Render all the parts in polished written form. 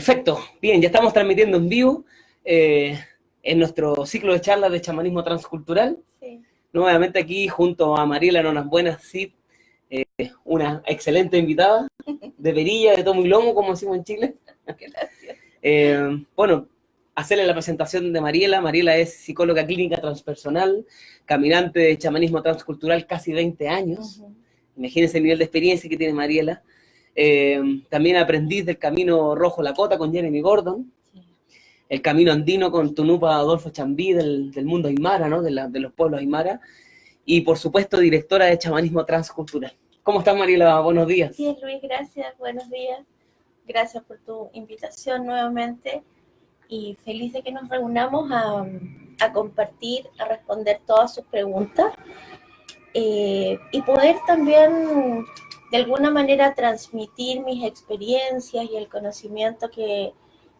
Perfecto, bien, ya estamos transmitiendo en vivo en nuestro ciclo de charlas de chamanismo transcultural. Sí. Nuevamente aquí junto a Mariela Nonas Buenas, Cid, una excelente invitada de perilla, de tomo y lomo, como decimos en Chile. Gracias. Bueno, hacerle la presentación de Mariela. Mariela es psicóloga clínica transpersonal, caminante de chamanismo transcultural casi 20 años. Imagínense el nivel de experiencia que tiene Mariela. También aprendiz del Camino Rojo Lakota con Jeremy Gordon, sí. El Camino Andino con Tunupa Adolfo Chambí del mundo Aymara, ¿no? de los pueblos Aymara, y por supuesto directora de chamanismo transcultural. ¿Cómo estás, Mariela? Buenos días. Bien, Luis, gracias, buenos días. Gracias por tu invitación nuevamente y feliz de que nos reunamos a compartir, a responder todas sus preguntas y poder también de alguna manera transmitir mis experiencias y el conocimiento que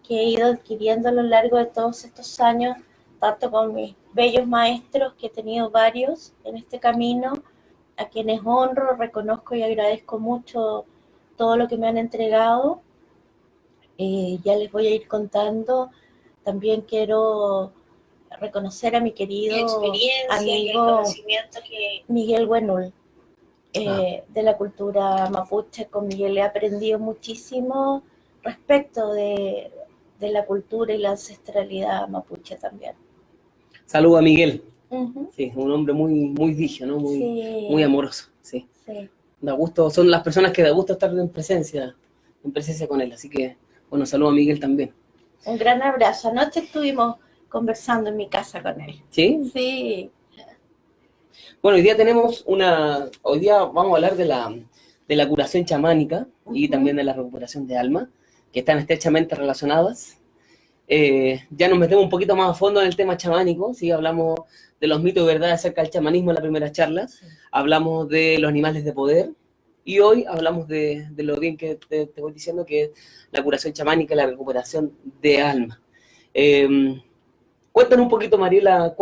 he ido adquiriendo a lo largo de todos estos años, tanto con mis bellos maestros, que he tenido varios en este camino, a quienes honro, reconozco y agradezco mucho todo lo que me han entregado. Ya les voy a ir contando. También quiero reconocer a mi querido amigo Miguel Buenul, de la cultura mapuche. Con Miguel he aprendido muchísimo respecto de la cultura y la ancestralidad mapuche también. Saludo a Miguel. Sí, un hombre muy digio, ¿no? Muy amoroso. Sí. Da gusto, son las personas que da gusto estar en presencia con él. Así que, bueno, saludo a Miguel también. Un gran abrazo. Anoche estuvimos conversando en mi casa con él. ¿Sí? Sí. Bueno, hoy día vamos a hablar de la curación chamánica y también de la recuperación de alma, que están estrechamente relacionadas. Ya nos metemos un poquito más a fondo en el tema chamánico, ¿sí? Hablamos de los mitos y verdades acerca del chamanismo en la primera charla, sí. Hablamos de los animales de poder, y hoy hablamos de lo bien que te voy diciendo, que es la curación chamánica y la recuperación de alma. Cuéntanos un poquito, Mariela,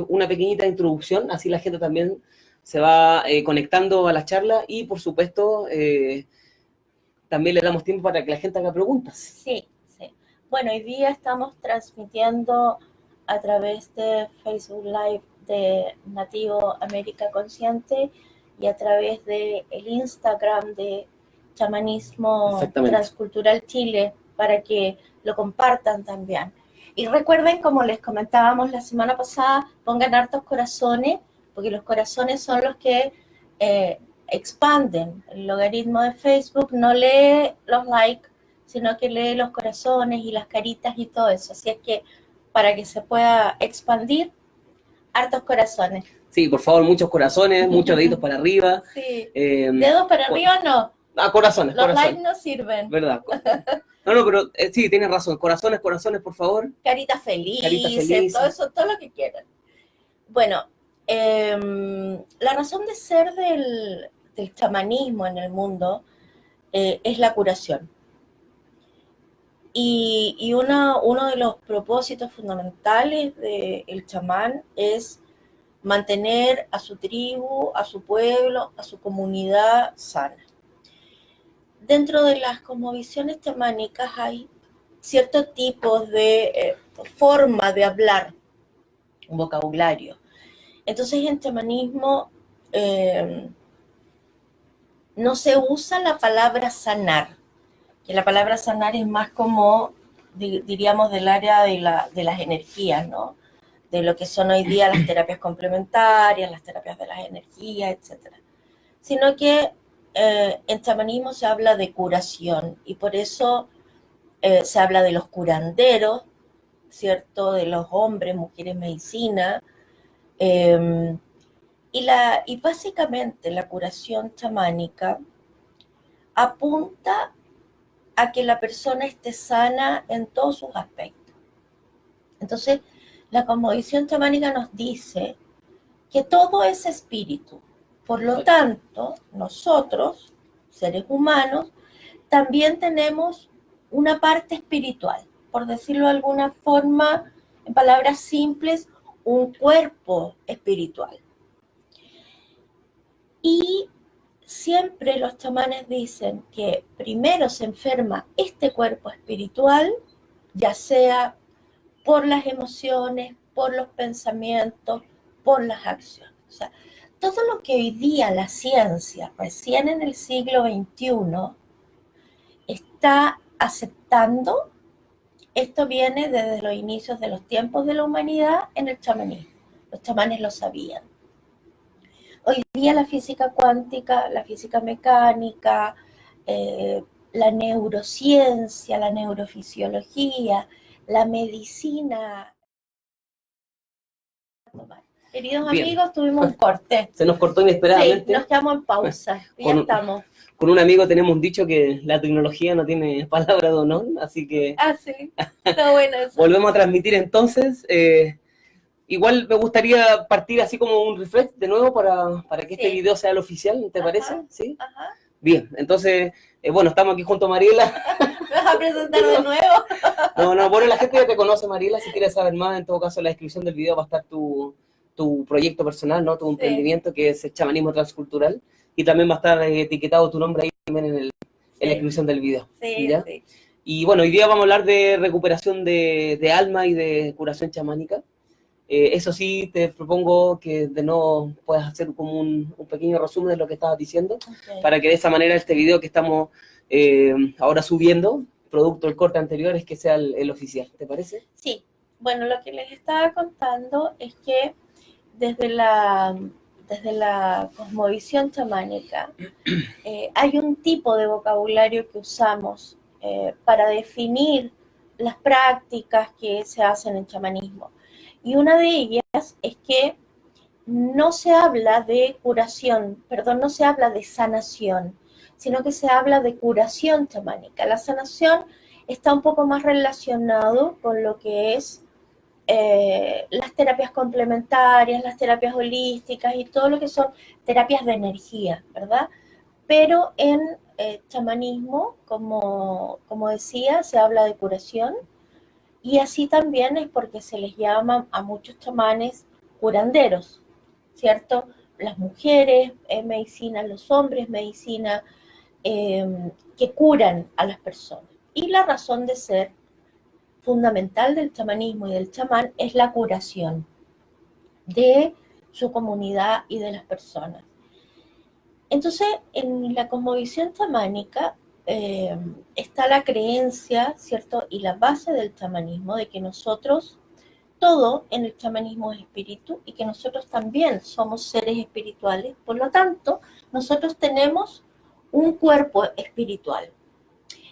una pequeñita introducción, así la gente también se va conectando a la charla, y por supuesto también le damos tiempo para que la gente haga preguntas. Sí. Bueno, hoy día estamos transmitiendo a través de Facebook Live de Nativo América Consciente y a través de el Instagram de Chamanismo Transcultural Chile, para que lo compartan también. Y recuerden, como les comentábamos la semana pasada, pongan hartos corazones, porque los corazones son los que expanden. El logaritmo de Facebook no lee los likes, sino que lee los corazones y las caritas y todo eso. Así es que para que se pueda expandir, hartos corazones. Sí, por favor, muchos corazones, muchos deditos para arriba. Sí. Dedos para arriba no. Corazones. Los likes no sirven. ¿Verdad? No, pero sí, tienes razón. Corazones, por favor. Caritas felices, todo eso, todo lo que quieran. Bueno, la razón de ser del chamanismo en el mundo es la curación. Y uno de los propósitos fundamentales del chamán es mantener a su tribu, a su pueblo, a su comunidad sana. Dentro de las cosmovisiones chamánicas hay ciertos tipos de forma de hablar, un vocabulario. Entonces en chamanismo no se usa la palabra sanar, que la palabra sanar es más como, diríamos, del área de las energías, ¿no? De lo que son hoy día las terapias complementarias, las terapias de las energías, etc. Sino que en chamanismo se habla de curación, y por eso se habla de los curanderos, ¿cierto? De los hombres, mujeres, medicina. Y básicamente la curación chamánica apunta a que la persona esté sana en todos sus aspectos. Entonces, la cosmovisión chamánica nos dice que todo es espíritu. Por lo tanto, nosotros, seres humanos, también tenemos una parte espiritual. Por decirlo de alguna forma, en palabras simples, un cuerpo espiritual. Y siempre los chamanes dicen que primero se enferma este cuerpo espiritual, ya sea por las emociones, por los pensamientos, por las acciones. O sea, todo lo que hoy día la ciencia, recién en el siglo XXI, está aceptando, esto viene desde los inicios de los tiempos de la humanidad en el chamanismo. Los chamanes lo sabían. Hoy día la física cuántica, la física mecánica, la neurociencia, la neurofisiología, la medicina. Queridos Bien. amigos, tuvimos un corte. Se nos cortó inesperadamente. Sí, nos quedamos en pausa. Ya estamos. Con un amigo tenemos un dicho que la tecnología no tiene palabra de honor, así que... Ah, sí. Está bueno eso. Volvemos a transmitir entonces. Igual me gustaría partir así como un refresh de nuevo para que este video sea el oficial, ¿te parece? ¿Sí? Ajá. Bien, entonces, bueno, estamos aquí junto a Mariela. ¿Me vas a presentar de nuevo? No, bueno, la gente ya te conoce, Mariela, si quieres saber más, en todo caso en la descripción del video va a estar tu proyecto personal, ¿no? Tu emprendimiento, que es el chamanismo transcultural, y también va a estar etiquetado tu nombre ahí también en la descripción del video. Sí, ¿ya? sí. Y bueno, hoy día vamos a hablar de recuperación de alma y de curación chamánica. Eso sí, te propongo que de nuevo puedas hacer como un pequeño resumen de lo que estabas diciendo, para que de esa manera este video que estamos ahora subiendo, producto del corte anterior, es que sea el oficial, ¿te parece? Sí, bueno, lo que les estaba contando es que desde la cosmovisión chamánica hay un tipo de vocabulario que usamos para definir las prácticas que se hacen en chamanismo. Y una de ellas es que no se habla de curación, perdón, no se habla de sanación, sino que se habla de curación chamánica. La sanación está un poco más relacionado con lo que es las terapias complementarias, las terapias holísticas y todo lo que son terapias de energía, ¿verdad? Pero en chamanismo, como decía, se habla de curación, y así también es porque se les llama a muchos chamanes curanderos, ¿cierto? Las mujeres, medicina, los hombres, medicina, que curan a las personas. Y la razón de ser fundamental del chamanismo y del chamán es la curación de su comunidad y de las personas. Entonces, en la cosmovisión chamánica está la creencia, ¿cierto? Y la base del chamanismo de que nosotros, todo en el chamanismo es espíritu y que nosotros también somos seres espirituales, por lo tanto, nosotros tenemos un cuerpo espiritual.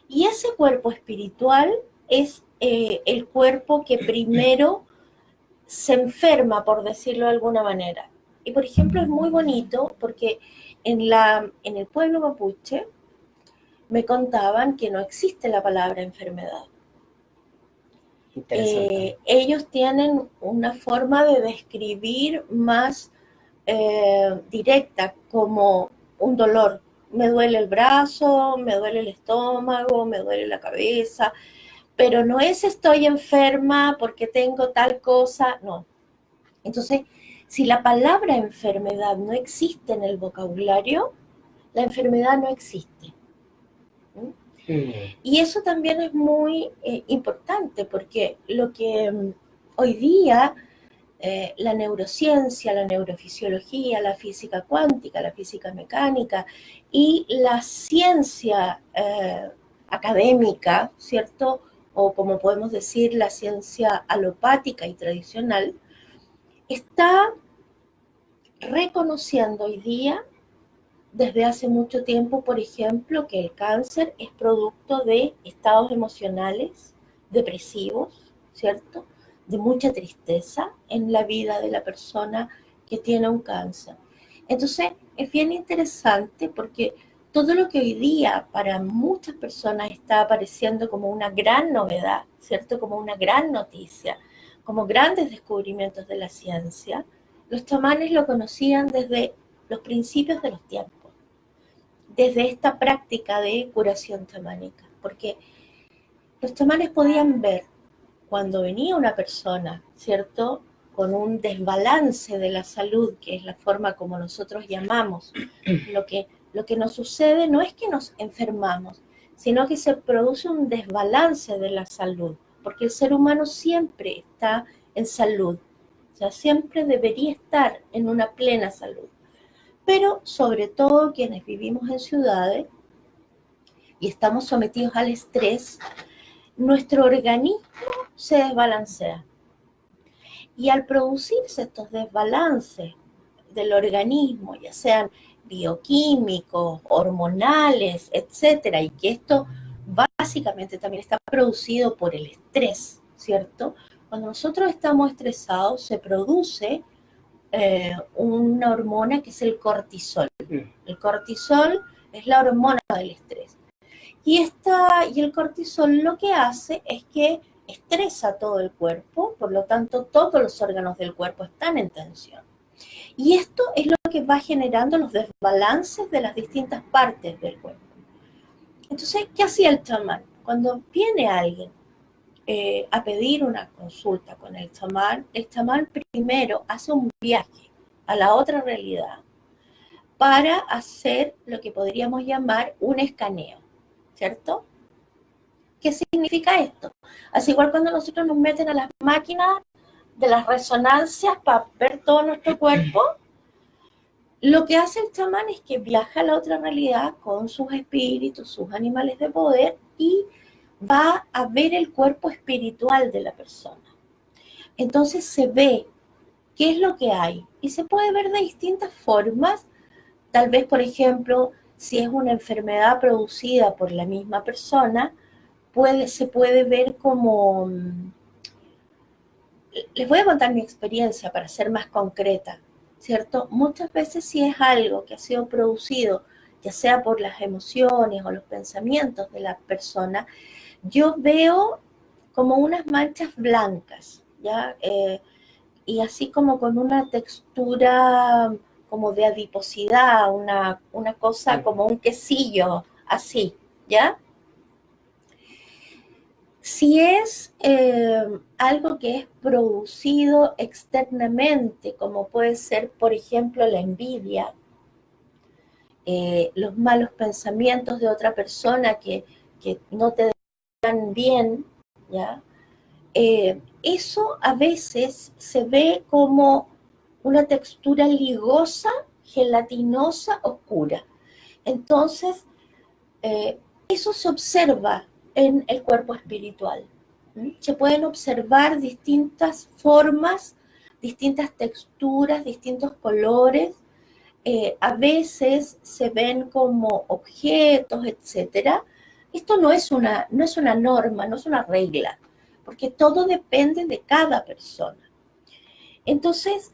Y ese cuerpo espiritual es el cuerpo que primero se enferma, por decirlo de alguna manera. Y por ejemplo es muy bonito porque en el pueblo mapuche me contaban que no existe la palabra enfermedad. Ellos tienen una forma de describir más directa, como un dolor. Me duele el brazo, me duele el estómago, me duele la cabeza, pero no es estoy enferma porque tengo tal cosa, no. Entonces, si la palabra enfermedad no existe en el vocabulario, la enfermedad no existe. Y eso también es muy importante porque lo que hoy día la neurociencia, la neurofisiología, la física cuántica, la física mecánica y la ciencia académica, ¿cierto? O como podemos decir, la ciencia alopática y tradicional, está reconociendo hoy día, desde hace mucho tiempo, por ejemplo, que el cáncer es producto de estados emocionales depresivos, ¿cierto? De mucha tristeza en la vida de la persona que tiene un cáncer. Entonces, es bien interesante porque todo lo que hoy día para muchas personas está apareciendo como una gran novedad, ¿cierto? Como una gran noticia, como grandes descubrimientos de la ciencia, los chamanes lo conocían desde los principios de los tiempos, desde esta práctica de curación chamánica, porque los chamanes podían ver cuando venía una persona, ¿cierto?, con un desbalance de la salud, que es la forma como nosotros llamamos lo que lo que nos sucede no es que nos enfermamos, sino que se produce un desbalance de la salud, porque el ser humano siempre está en salud, o sea, siempre debería estar en una plena salud. Pero sobre todo quienes vivimos en ciudades y estamos sometidos al estrés, nuestro organismo se desbalancea. Y al producirse estos desbalances del organismo, ya sean bioquímicos, hormonales, etcétera, y que esto básicamente también está producido por el estrés, ¿cierto? Cuando nosotros estamos estresados se produce una hormona que es el cortisol. El cortisol es la hormona del estrés. Y el cortisol lo que hace es que estresa todo el cuerpo, por lo tanto todos los órganos del cuerpo están en tensión. Y esto es lo que va generando los desbalances de las distintas partes del cuerpo. Entonces, ¿qué hacía el chamán? Cuando viene alguien a pedir una consulta con el chamán primero hace un viaje a la otra realidad para hacer lo que podríamos llamar un escaneo, ¿cierto? ¿Qué significa esto? Así igual cuando nosotros nos meten a las máquinas de las resonancias para ver todo nuestro cuerpo, lo que hace el chamán es que viaja a la otra realidad con sus espíritus, sus animales de poder y va a ver el cuerpo espiritual de la persona. Entonces se ve qué es lo que hay y se puede ver de distintas formas. Tal vez, por ejemplo, si es una enfermedad producida por la misma persona, se puede ver como... Les voy a contar mi experiencia para ser más concreta, ¿cierto? Muchas veces si es algo que ha sido producido, ya sea por las emociones o los pensamientos de la persona, yo veo como unas manchas blancas, ¿ya? Y así como con una textura como de adiposidad, una cosa como un quesillo, así, ¿ya? Si es algo que es producido externamente, como puede ser, por ejemplo, la envidia, los malos pensamientos de otra persona que no te dan bien, ¿ya? Eso a veces se ve como una textura ligosa, gelatinosa, oscura. Entonces, eso se observa en el cuerpo espiritual. Se pueden observar distintas formas, distintas texturas, distintos colores. A veces se ven como objetos, etcétera. Esto no es una norma, no es una regla, porque todo depende de cada persona. Entonces,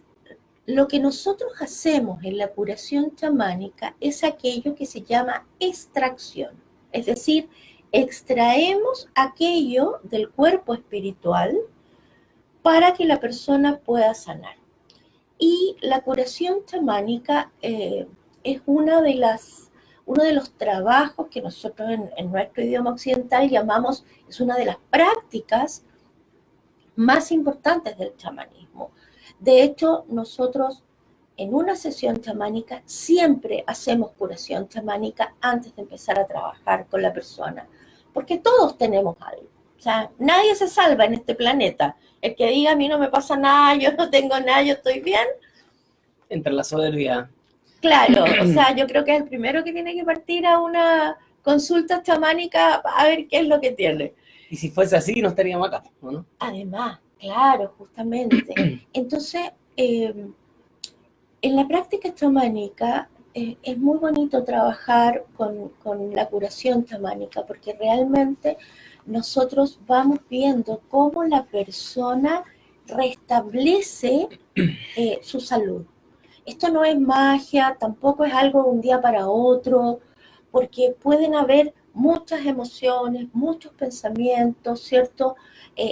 lo que nosotros hacemos en la curación chamánica es aquello que se llama extracción, es decir, extraemos aquello del cuerpo espiritual para que la persona pueda sanar. Y la curación chamánica es uno de los trabajos que nosotros en nuestro idioma occidental llamamos, es una de las prácticas más importantes del chamanismo. De hecho, nosotros en una sesión chamánica siempre hacemos curación chamánica antes de empezar a trabajar con la persona, porque todos tenemos algo. O sea, nadie se salva en este planeta. El que diga a mí no me pasa nada, yo no tengo nada, yo estoy bien. Entre la soberbia. Claro, o sea, yo creo que es el primero que tiene que partir a una consulta chamánica a ver qué es lo que tiene. Y si fuese así, no estaríamos acá, ¿no? Además, claro, justamente. Entonces, en la práctica chamánica es muy bonito trabajar con la curación chamánica porque realmente nosotros vamos viendo cómo la persona restablece su salud. Esto no es magia, tampoco es algo de un día para otro, porque pueden haber muchas emociones, muchos pensamientos, ¿cierto?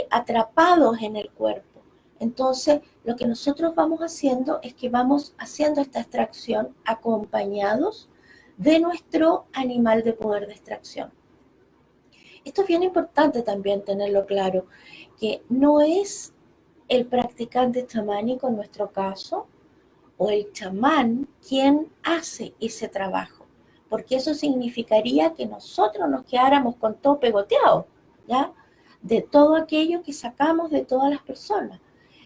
Atrapados en el cuerpo. Entonces, lo que nosotros vamos haciendo es que vamos haciendo esta extracción acompañados de nuestro animal de poder de extracción. Esto es bien importante también tenerlo claro, que no es el practicante chamánico en nuestro caso, o el chamán quien hace ese trabajo. porque eso significaría que nosotros nos quedáramos con todo pegoteado, ¿ya? De todo aquello que sacamos de todas las personas,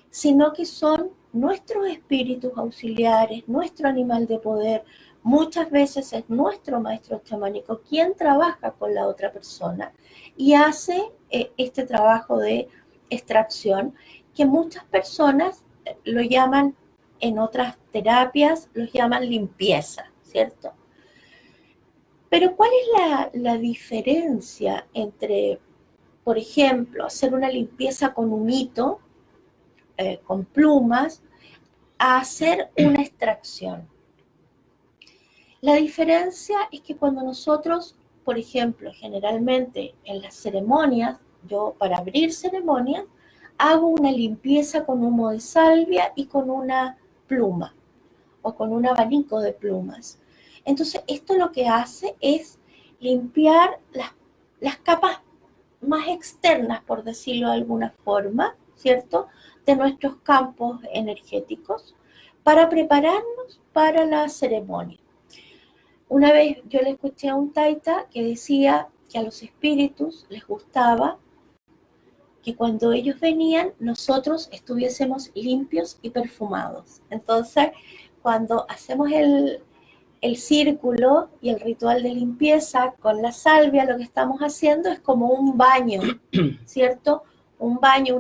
sino que son nuestros espíritus auxiliares, nuestro animal de poder. Muchas veces es nuestro maestro chamánico quien trabaja con la otra persona y hace este trabajo de extracción que muchas personas lo llaman, en otras terapias, los llaman limpieza, ¿cierto? Pero ¿cuál es la diferencia entre, por ejemplo, hacer una limpieza con humito, con plumas, a hacer una extracción? La diferencia es que cuando nosotros, por ejemplo, generalmente en las ceremonias, yo para abrir ceremonias, hago una limpieza con humo de salvia y con una pluma o con un abanico de plumas. Entonces, esto lo que hace es limpiar las capas más externas, por decirlo de alguna forma, ¿cierto?, de nuestros campos energéticos para prepararnos para la ceremonia. Una vez yo le escuché a un taita que decía que a los espíritus les gustaba que cuando ellos venían nosotros estuviésemos limpios y perfumados. Entonces, cuando hacemos el círculo y el ritual de limpieza con la salvia, lo que estamos haciendo es como un baño, ¿cierto? Un baño,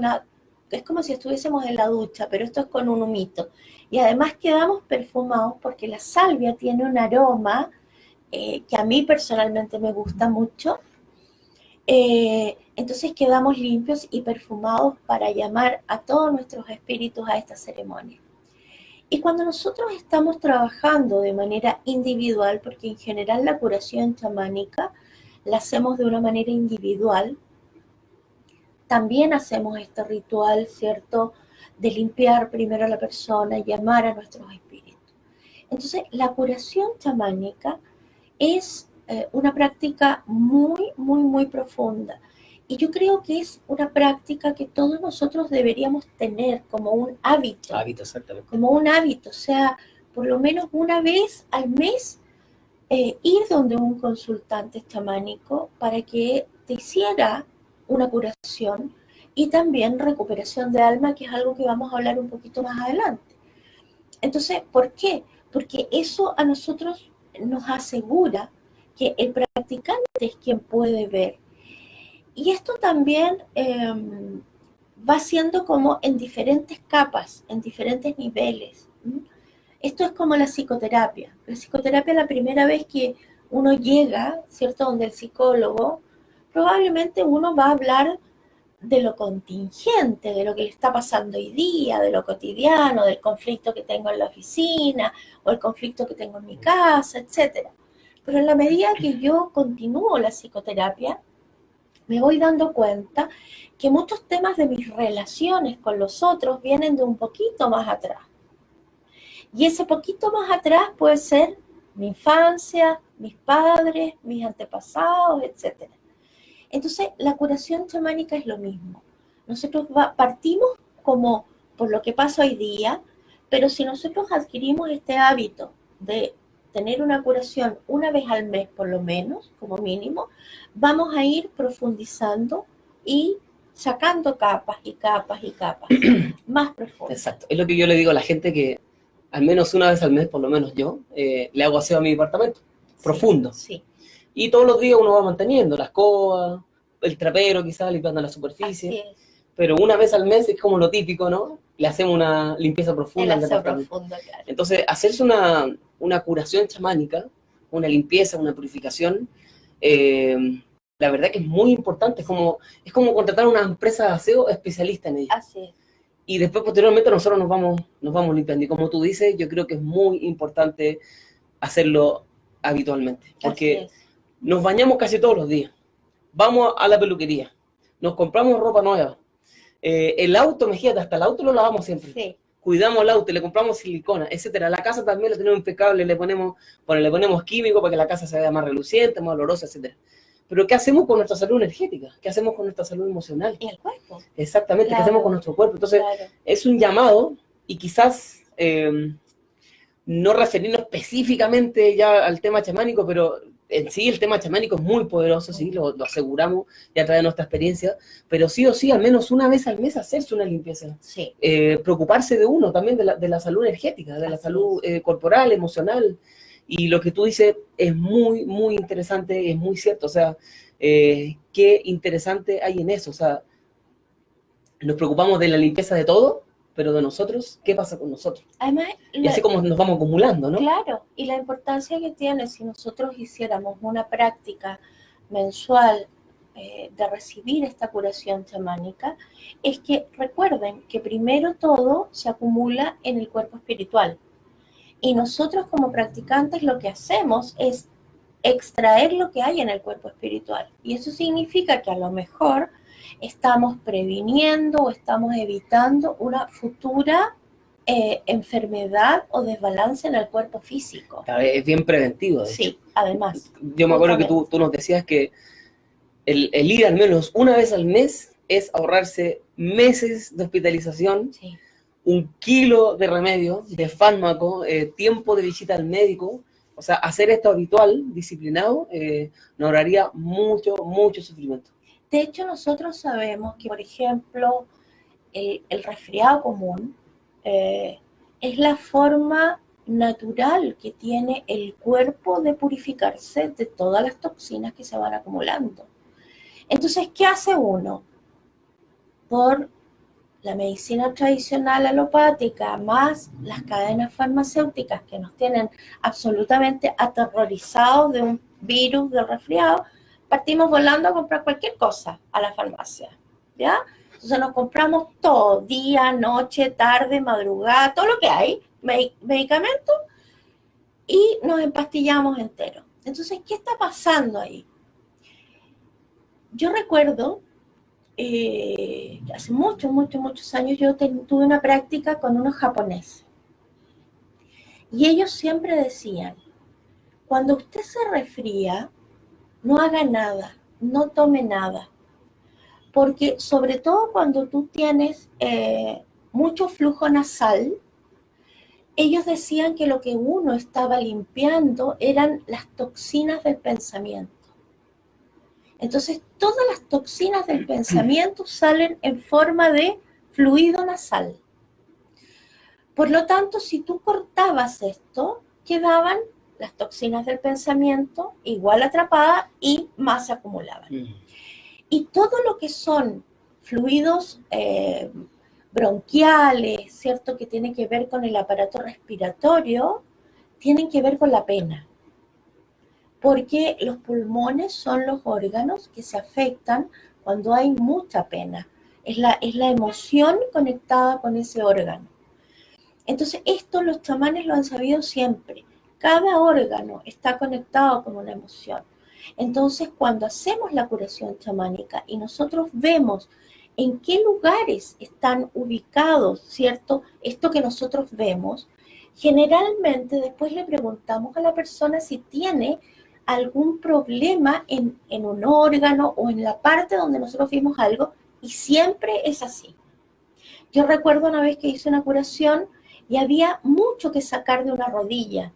es como si estuviésemos en la ducha, pero esto es con un humito. Y además quedamos perfumados porque la salvia tiene un aroma que a mí personalmente me gusta mucho. Entonces quedamos limpios y perfumados para llamar a todos nuestros espíritus a esta ceremonia. Y cuando nosotros estamos trabajando de manera individual, porque en general la curación chamánica la hacemos de una manera individual, también hacemos este ritual, ¿cierto?, de limpiar primero a la persona, llamar a nuestros espíritus. Entonces, la curación chamánica es una práctica muy, muy, muy profunda. Y yo creo que es una práctica que todos nosotros deberíamos tener como un hábito. Hábito, exactamente. Como un hábito, o sea, por lo menos una vez al mes ir donde un consultante chamánico para que te hiciera una curación y también recuperación de alma, que es algo que vamos a hablar un poquito más adelante. Entonces, ¿por qué? Porque eso a nosotros nos asegura que el practicante es quien puede ver. Y esto también va siendo como en diferentes capas, en diferentes niveles. Esto es como la psicoterapia. La psicoterapia, la primera vez que uno llega, ¿cierto?, donde el psicólogo, probablemente uno va a hablar de lo contingente, de lo que le está pasando hoy día, de lo cotidiano, del conflicto que tengo en la oficina, o el conflicto que tengo en mi casa, etc. Pero en la medida que yo continúo la psicoterapia, me voy dando cuenta que muchos temas de mis relaciones con los otros vienen de un poquito más atrás. Y ese poquito más atrás puede ser mi infancia, mis padres, mis antepasados, etc. Entonces, la curación chamánica es lo mismo. Nosotros partimos como por lo que pasa hoy día, pero si nosotros adquirimos este hábito de tener una curación una vez al mes por lo menos, como mínimo, vamos a ir profundizando y sacando capas y capas y capas más profundas. Exacto. Es lo que yo le digo a la gente, que al menos una vez al mes, por lo menos yo, le hago aseo a mi departamento, sí, profundo. Sí. Y todos los días uno va manteniendo la escoba, el trapero quizás limpiando la superficie. Pero una vez al mes es como lo típico, ¿no? Le hacemos una limpieza profunda al departamento. Claro. Entonces, hacerse una curación chamánica, una limpieza, una purificación, la verdad que es muy importante. Es como contratar una empresa de aseo especialista en ello. Así es. Y después, posteriormente, nosotros nos vamos limpiando. Y como tú dices, yo creo que es muy importante hacerlo habitualmente. Porque nos bañamos casi todos los días. Vamos a la peluquería. Nos compramos ropa nueva. El auto, imagínate, hasta el auto lo lavamos siempre. Sí. Cuidamos el auto, le compramos silicona, etcétera. La casa también la tenemos impecable, le ponemos químico para que la casa se vea más reluciente, más olorosa, etcétera. Pero ¿qué hacemos con nuestra salud energética? ¿Qué hacemos con nuestra salud emocional? Y el cuerpo. Exactamente, claro. ¿Qué hacemos con nuestro cuerpo? Entonces, claro, es un llamado, y quizás no referirnos específicamente ya al tema chamánico, pero en sí el tema chamánico es muy poderoso, sí, lo aseguramos ya a través de nuestra experiencia, pero sí o sí, al menos una vez al mes hacerse una limpieza. Sí. Preocuparse de uno, también de la salud energética, de la salud corporal, emocional. Y lo que tú dices es muy, muy interesante, es muy cierto. O sea, qué interesante hay en eso. O sea, nos preocupamos de la limpieza de todo, pero de nosotros, ¿qué pasa con nosotros? Además, y así como nos vamos acumulando, ¿no? Claro, y la importancia que tiene si nosotros hiciéramos una práctica mensual de recibir esta curación chamánica, es que recuerden que primero todo se acumula en el cuerpo espiritual. Y nosotros como practicantes lo que hacemos es extraer lo que hay en el cuerpo espiritual. Y eso significa que a lo mejor estamos previniendo o estamos evitando una futura enfermedad o desbalance en el cuerpo físico. Es bien preventivo, de sí, hecho. Además. Yo me acuerdo que tú nos decías que el ir al menos una vez al mes es ahorrarse meses de hospitalización, sí. 1 kilo de remedio, de fármaco, tiempo de visita al médico. O sea, hacer esto habitual, disciplinado, nos ahorraría mucho, mucho sufrimiento. De hecho, nosotros sabemos que, por ejemplo, el resfriado común es la forma natural que tiene el cuerpo de purificarse de todas las toxinas que se van acumulando. Entonces, ¿qué hace uno? Por la medicina tradicional alopática, más las cadenas farmacéuticas que nos tienen absolutamente aterrorizados de un virus del resfriado, partimos volando a comprar cualquier cosa a la farmacia, ¿ya? Entonces nos compramos todo, día, noche, tarde, madrugada, todo lo que hay, medicamentos, y nos empastillamos enteros. Entonces, ¿qué está pasando ahí? Yo recuerdo, hace muchos años, yo tuve una práctica con unos japoneses. Y ellos siempre decían, cuando usted se resfría, no haga nada, no tome nada. Porque sobre todo cuando tú tienes mucho flujo nasal, ellos decían que lo que uno estaba limpiando eran las toxinas del pensamiento. Entonces, todas las toxinas del pensamiento salen en forma de fluido nasal. Por lo tanto, si tú cortabas esto, quedaban las toxinas del pensamiento igual atrapadas y más se acumulaban. Y todo lo que son fluidos bronquiales, ¿cierto? Que tienen que ver con el aparato respiratorio, tienen que ver con la pena. Porque los pulmones son los órganos que se afectan cuando hay mucha pena. Es la emoción conectada con ese órgano. Entonces, esto los chamanes lo han sabido siempre. Cada órgano está conectado con una emoción. Entonces, cuando hacemos la curación chamánica y nosotros vemos en qué lugares están ubicados, ¿cierto? Esto que nosotros vemos, generalmente después le preguntamos a la persona si tiene algún problema en un órgano o en la parte donde nosotros vimos algo, y siempre es así. Yo recuerdo una vez que hice una curación y había mucho que sacar de una rodilla.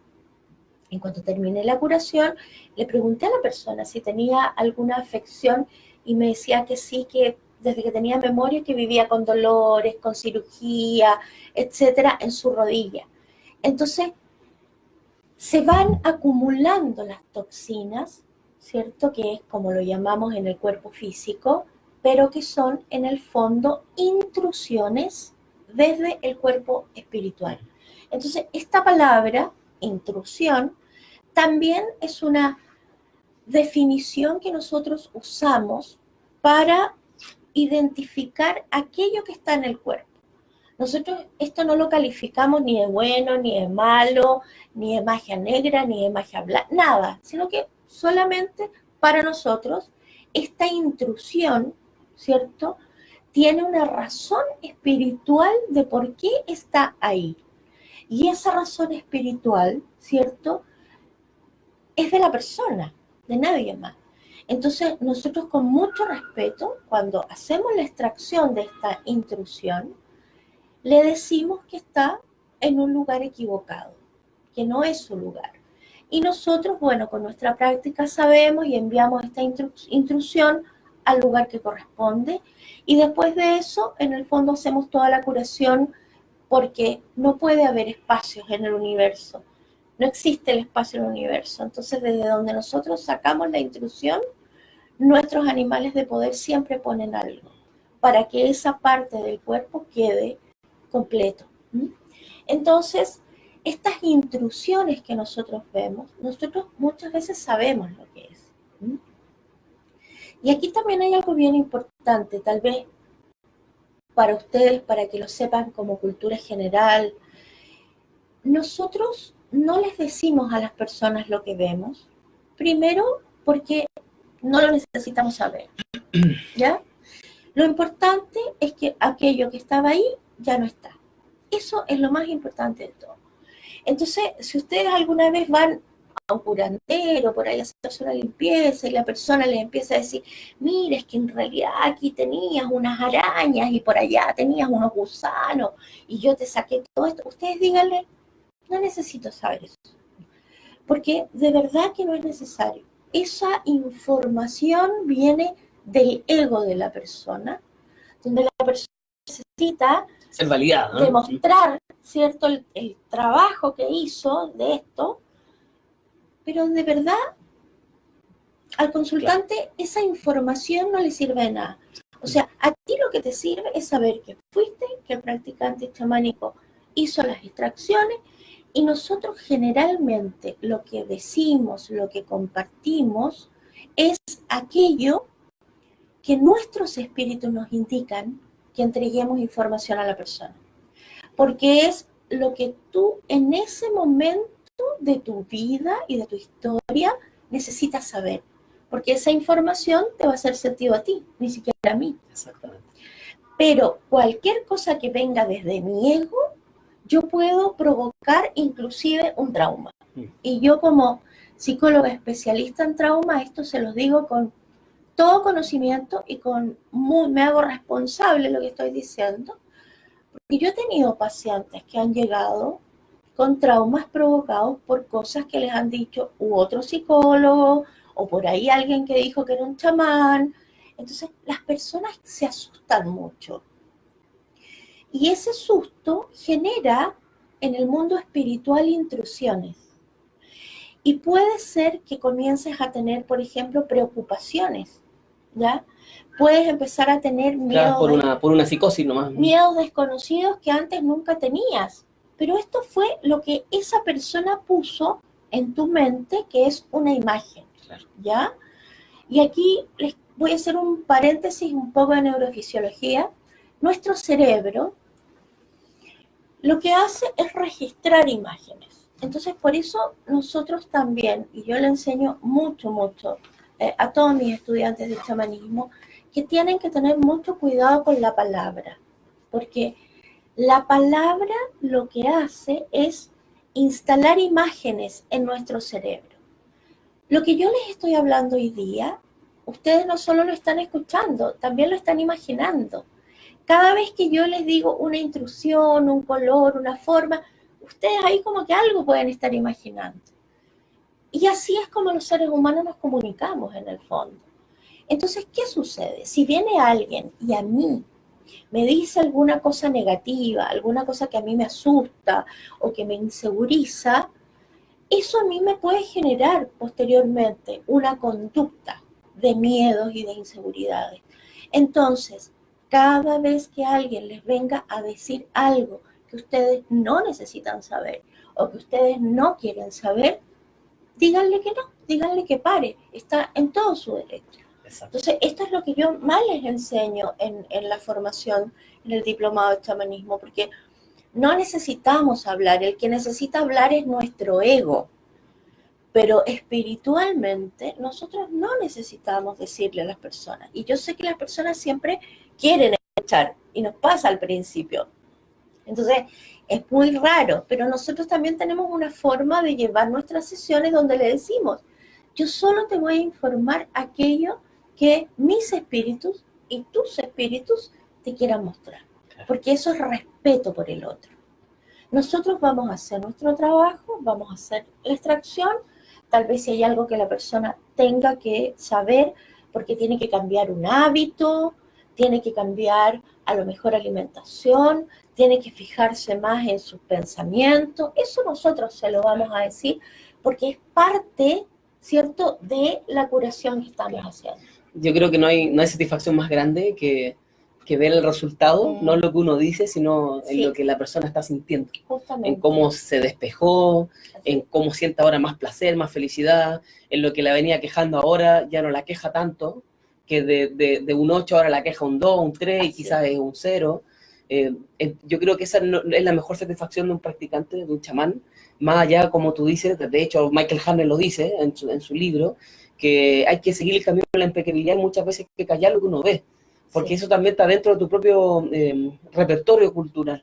En cuanto terminé la curación, le pregunté a la persona si tenía alguna afección y me decía que sí, que desde que tenía memoria que vivía con dolores, con cirugía, etcétera, en su rodilla. Entonces, se van acumulando las toxinas, ¿cierto? Que es como lo llamamos en el cuerpo físico, pero que son en el fondo intrusiones desde el cuerpo espiritual. Entonces, esta palabra, intrusión, también es una definición que nosotros usamos para identificar aquello que está en el cuerpo. Nosotros esto no lo calificamos ni de bueno, ni de malo, ni de magia negra, ni de magia blanca, nada, sino que solamente para nosotros esta intrusión, ¿cierto?, tiene una razón espiritual de por qué está ahí. Y esa razón espiritual, ¿cierto?, es de la persona, de nadie más. Entonces, nosotros con mucho respeto, cuando hacemos la extracción de esta intrusión, le decimos que está en un lugar equivocado, que no es su lugar. Y nosotros, bueno, con nuestra práctica sabemos y enviamos esta intrusión al lugar que corresponde. Y después de eso, en el fondo, hacemos toda la curación, porque no puede haber espacios en el universo. No existe el espacio en el universo. Entonces, desde donde nosotros sacamos la intrusión, nuestros animales de poder siempre ponen algo para que esa parte del cuerpo quede completo. Entonces, estas intrusiones que nosotros vemos, nosotros muchas veces sabemos lo que es. Y aquí también hay algo bien importante, tal vez para ustedes, para que lo sepan como cultura general. Nosotros no les decimos a las personas lo que vemos, primero porque no lo necesitamos saber, ¿ya? Lo importante es que aquello que estaba ahí ya no está. Eso es lo más importante de todo. Entonces, si ustedes alguna vez van a un curandero, por ahí a hacerse una limpieza, y la persona les empieza a decir, mira, es que en realidad aquí tenías unas arañas y por allá tenías unos gusanos y yo te saqué todo esto, ustedes díganle, no necesito saber eso, porque de verdad que no es necesario. Esa información viene del ego de la persona, donde la persona necesita ser validada, ¿no? Demostrar, ¿cierto?, el trabajo que hizo de esto, pero de verdad al consultante esa información no le sirve de nada. O sea, a ti lo que te sirve es saber que fuiste, que el practicante chamánico hizo las extracciones, y nosotros generalmente lo que decimos, lo que compartimos, es aquello que nuestros espíritus nos indican que entreguemos información a la persona. Porque es lo que tú en ese momento de tu vida y de tu historia necesitas saber. Porque esa información te va a hacer sentido a ti, ni siquiera a mí. Exactamente. Pero cualquier cosa que venga desde mi ego, yo puedo provocar inclusive un trauma. Y yo como psicóloga especialista en trauma, esto se los digo con todo conocimiento y me hago responsable de lo que estoy diciendo. Porque yo he tenido pacientes que han llegado con traumas provocados por cosas que les han dicho u otro psicólogo, o por ahí alguien que dijo que era un chamán. Entonces las personas se asustan mucho. Y ese susto genera en el mundo espiritual intrusiones. Y puede ser que comiences a tener, por ejemplo, preocupaciones, ¿ya? Puedes empezar a tener miedos. Claro, por una psicosis nomás. Miedos desconocidos que antes nunca tenías. Pero esto fue lo que esa persona puso en tu mente, que es una imagen, claro. ¿Ya? Y aquí les voy a hacer un paréntesis, un poco de neurofisiología. Nuestro cerebro lo que hace es registrar imágenes. Entonces, por eso nosotros también, y yo le enseño mucho a todos mis estudiantes de chamanismo, que tienen que tener mucho cuidado con la palabra, porque la palabra lo que hace es instalar imágenes en nuestro cerebro. Lo que yo les estoy hablando hoy día, ustedes no solo lo están escuchando, también lo están imaginando. Cada vez que yo les digo una intrusión, un color, una forma, ustedes ahí como que algo pueden estar imaginando. Y así es como los seres humanos nos comunicamos en el fondo. Entonces, ¿qué sucede? Si viene alguien y a mí me dice alguna cosa negativa, alguna cosa que a mí me asusta o que me inseguriza, eso a mí me puede generar posteriormente una conducta de miedos y de inseguridades. Entonces, cada vez que alguien les venga a decir algo que ustedes no necesitan saber o que ustedes no quieren saber, díganle que no, díganle que pare, está en todo su derecho. Exacto. Entonces, esto es lo que yo más les enseño en la formación, en el diplomado de chamanismo, porque no necesitamos hablar, el que necesita hablar es nuestro ego, pero espiritualmente nosotros no necesitamos decirle a las personas. Y yo sé que las personas siempre quieren escuchar, y nos pasa al principio. Entonces, es muy raro, pero nosotros también tenemos una forma de llevar nuestras sesiones donde le decimos, yo solo te voy a informar aquello que mis espíritus y tus espíritus te quieran mostrar, porque eso es respeto por el otro. Nosotros vamos a hacer nuestro trabajo, vamos a hacer la extracción, tal vez si hay algo que la persona tenga que saber, porque tiene que cambiar un hábito, tiene que cambiar a lo mejor alimentación, tiene que fijarse más en sus pensamientos, eso nosotros se lo vamos a decir, porque es parte, ¿cierto?, de la curación que estamos haciendo. Yo creo que no hay satisfacción más grande que ver el resultado, no en lo que uno dice, sino en lo que la persona está sintiendo. Justamente. En cómo se despejó, en cómo siente ahora más placer, más felicidad, en lo que la venía quejando ahora, ya no la queja tanto, que de un 8 ahora la queja un 2, un 3 y quizás es un 0. Yo creo que esa es la mejor satisfacción de un practicante, de un chamán, más allá, como tú dices, de hecho Michael Hanner lo dice en su libro, que hay que seguir el camino de la impecabilidad y muchas veces hay que callar lo que uno ve, porque eso también está dentro de tu propio repertorio cultural.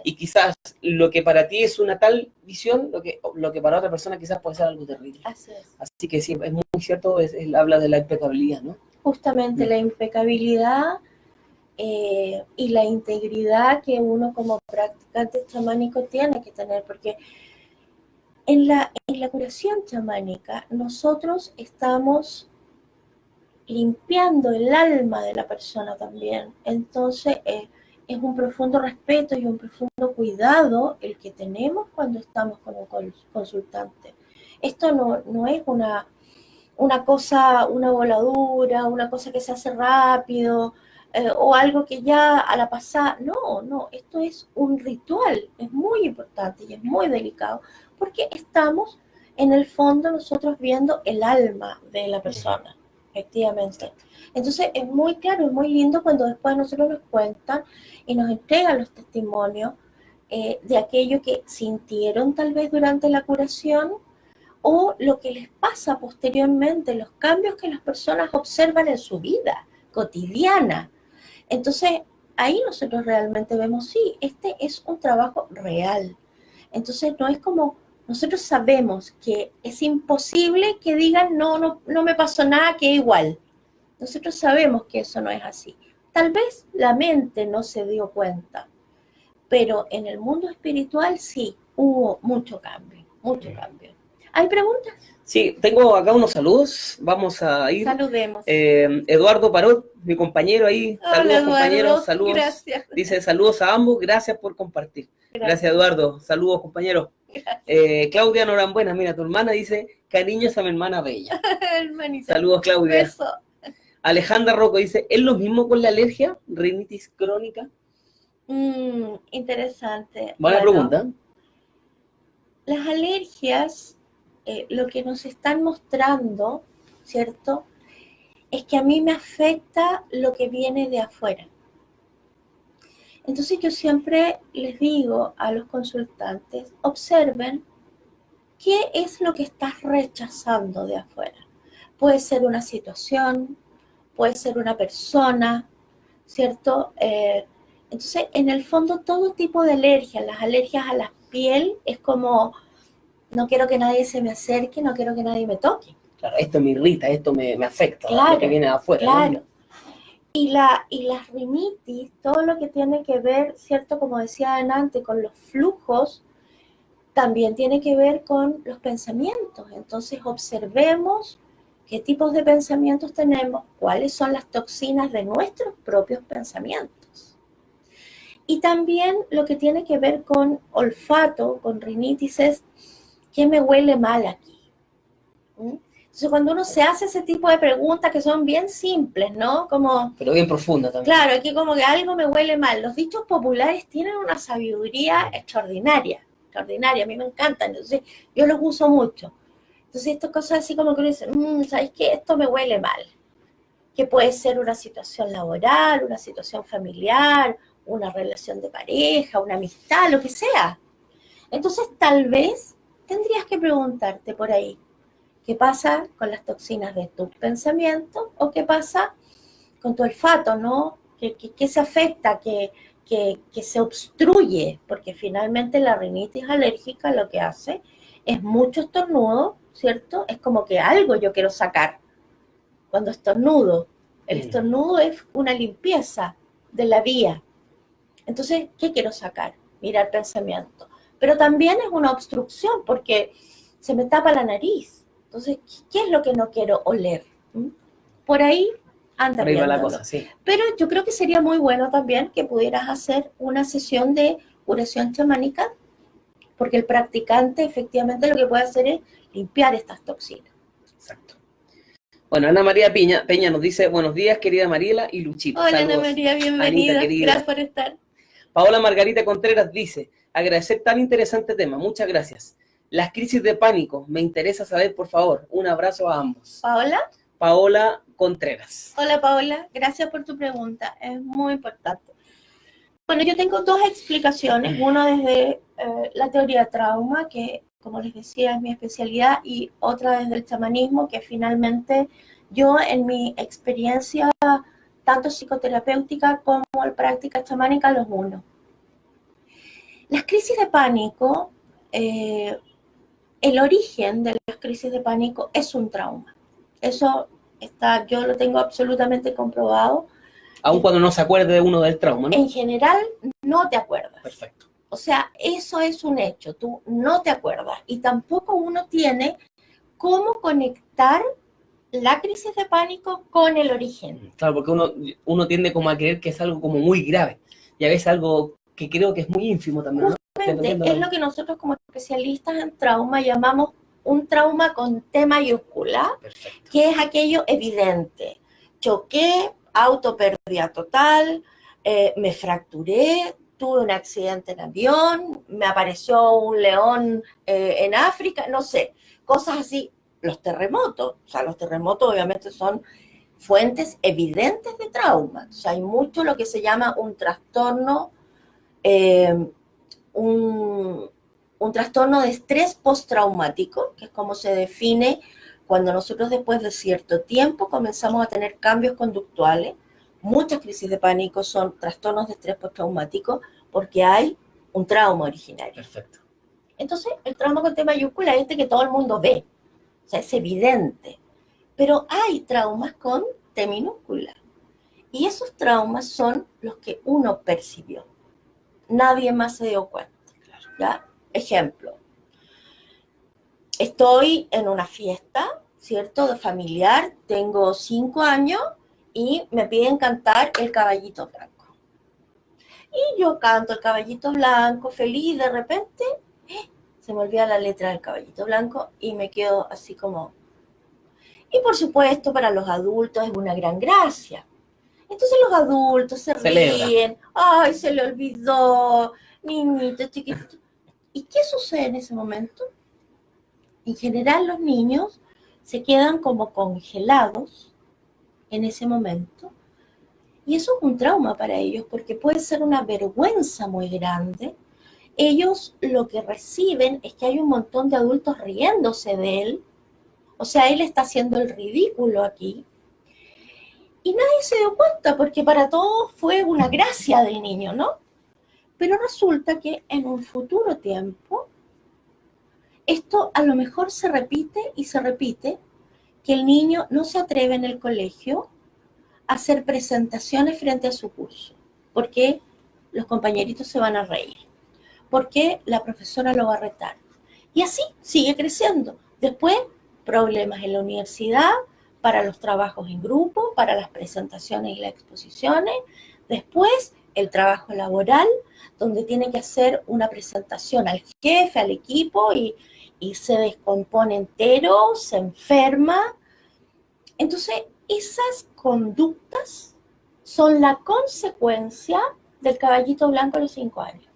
Y quizás lo que para ti es una tal visión, lo que para otra persona quizás puede ser algo terrible. Así que sí, es muy cierto, él habla de la impecabilidad, ¿no? Justamente la impecabilidad y la integridad que uno como practicante chamánico tiene que tener, porque en la curación chamánica nosotros estamos limpiando el alma de la persona también. Entonces es un profundo respeto y un profundo cuidado el que tenemos cuando estamos con un consultante. Esto no es una cosa, una voladura, una cosa que se hace rápido, o algo que ya a la pasada. No, esto es un ritual, es muy importante y es muy delicado, porque estamos en el fondo nosotros viendo el alma de la persona, efectivamente. Entonces es muy claro, es muy lindo cuando después nosotros nos cuentan y nos entregan los testimonios de aquello que sintieron tal vez durante la curación, o lo que les pasa posteriormente, los cambios que las personas observan en su vida cotidiana. Entonces, ahí nosotros realmente vemos, sí, este es un trabajo real. Entonces, no es como, nosotros sabemos que es imposible que digan, no me pasó nada, que igual. Nosotros sabemos que eso no es así. Tal vez la mente no se dio cuenta, pero en el mundo espiritual sí, hubo mucho cambio, mucho cambio. ¿Hay preguntas? Sí, tengo acá unos saludos, vamos a ir. Saludemos. Eduardo Parot, mi compañero ahí. Hola, saludos, Eduardo. Compañeros, saludos. Gracias. Dice saludos a ambos, gracias por compartir. Gracias Eduardo, saludos compañeros. Claudia Norambuena, mira, tu hermana dice, cariños a mi hermana bella. Hermanita. Saludos Claudia. Beso. Alejandra Rocco dice, ¿es lo mismo con la alergia? ¿Rinitis crónica? Interesante. Buena pregunta. Las alergias, lo que nos están mostrando, ¿cierto?, es que a mí me afecta lo que viene de afuera. Entonces yo siempre les digo a los consultantes, observen qué es lo que estás rechazando de afuera. Puede ser una situación, puede ser una persona, ¿cierto? Entonces, en el fondo, todo tipo de alergias, las alergias a la piel, es como, no quiero que nadie se me acerque, no quiero que nadie me toque. Claro, esto me irrita, esto me afecta, claro, lo que viene de afuera. Claro. ¿No? Y las rinitis, todo lo que tiene que ver, ¿cierto? Como decía antes, con los flujos, también tiene que ver con los pensamientos. Entonces, observemos qué tipos de pensamientos tenemos, cuáles son las toxinas de nuestros propios pensamientos. Y también lo que tiene que ver con olfato, con rinitis, es qué me huele mal aquí. Entonces, cuando uno se hace ese tipo de preguntas que son bien simples, ¿no? Como, pero bien profunda también. Claro, aquí como que algo me huele mal. Los dichos populares tienen una sabiduría extraordinaria, a mí me encantan, entonces yo los uso mucho. Entonces, estas cosas así como que uno dice, ¿sabes qué? Esto me huele mal. Que puede ser una situación laboral, una situación familiar, una relación de pareja, una amistad, lo que sea. Entonces, tal vez tendrías que preguntarte por ahí, ¿qué pasa con las toxinas de tus pensamientos? ¿O qué pasa con tu olfato, no? ¿Qué se afecta? ¿Qué se obstruye? Porque finalmente la rinitis alérgica lo que hace es mucho estornudo, ¿cierto? Es como que algo yo quiero sacar cuando estornudo. El estornudo es una limpieza de la vía. Entonces, ¿qué quiero sacar? Mirar pensamiento. pero también es una obstrucción porque se me tapa la nariz. Entonces, ¿qué es lo que no quiero oler? Por ahí anda Por ahí va la viéndolo. cosa, sí. Pero yo creo que sería muy bueno también que pudieras hacer una sesión de curación chamánica, porque el practicante efectivamente lo que puede hacer es limpiar estas toxinas. Exacto. Bueno, Ana María Peña nos dice, buenos días, querida Mariela y Luchito. Hola, Saludos. Ana María, bienvenida. Anita, querida. Gracias por estar. Paola Margarita Contreras dice, agradecer tan interesante tema, muchas gracias. Las crisis de pánico, me interesa saber, por favor. Un abrazo a ambos. ¿Paola? Paola Contreras. Hola, Paola. Gracias por tu pregunta. Es muy importante. Bueno, yo tengo dos explicaciones. Una desde la teoría de trauma, que, como les decía, es mi especialidad, y otra desde el chamanismo, que finalmente yo, en mi experiencia, tanto psicoterapéutica como en práctica chamánica, los uno. Las crisis de pánico, el origen de las crisis de pánico es un trauma. Eso está, yo lo tengo absolutamente comprobado. Aun cuando no se acuerde de uno del trauma, ¿no? En general, no te acuerdas. Perfecto. O sea, eso es un hecho, tú no te acuerdas. Y tampoco uno tiene cómo conectar la crisis de pánico con el origen. Claro, porque uno tiende como a creer que es algo como muy grave. Y a veces algo que creo que es muy ínfimo también, ¿no? Justamente es lo que nosotros como especialistas en trauma llamamos un trauma con T mayúscula. Perfecto. Que es aquello evidente. Choqué, autopérdida total, me fracturé, tuve un accidente en avión, me apareció un león en África, no sé, cosas así. Los terremotos, o sea, los terremotos obviamente son fuentes evidentes de trauma. O sea, hay mucho lo que se llama un trastorno, un trastorno de estrés postraumático, que es como se define cuando nosotros después de cierto tiempo comenzamos a tener cambios conductuales. Muchas crisis de pánico son trastornos de estrés postraumático porque hay un trauma originario. Perfecto. Entonces, el trauma con T mayúscula es este que todo el mundo ve. O sea, es evidente. Pero hay traumas con T minúscula. Y esos traumas son los que uno percibió. Nadie más se dio cuenta. ¿Ya? Ejemplo. Estoy en una fiesta, ¿cierto? De familiar, tengo 5 años y me piden cantar El Caballito Blanco. Y yo canto El Caballito Blanco, feliz, y de repente se me olvida la letra del Caballito Blanco y me quedo así como... Y por supuesto, para los adultos es una gran gracia. Entonces los adultos se ríen, ¡ay, se le olvidó! Niñito, chiquitito. ¿Y qué sucede en ese momento? En general los niños se quedan como congelados en ese momento y eso es un trauma para ellos porque puede ser una vergüenza muy grande. Ellos lo que reciben es que hay un montón de adultos riéndose de él, o sea, él está haciendo el ridículo aquí y nadie se dio cuenta porque para todos fue una gracia del niño, ¿no? Pero resulta que en un futuro tiempo esto a lo mejor se repite y se repite, que el niño no se atreve en el colegio a hacer presentaciones frente a su curso, porque los compañeritos se van a reír, porque la profesora lo va a retar. Y así sigue creciendo. Después, problemas en la universidad, para los trabajos en grupo, para las presentaciones y las exposiciones. Después, el trabajo laboral, donde tiene que hacer una presentación al jefe, al equipo, y se descompone entero, se enferma. Entonces, esas conductas son la consecuencia del Caballito Blanco a los 5 años.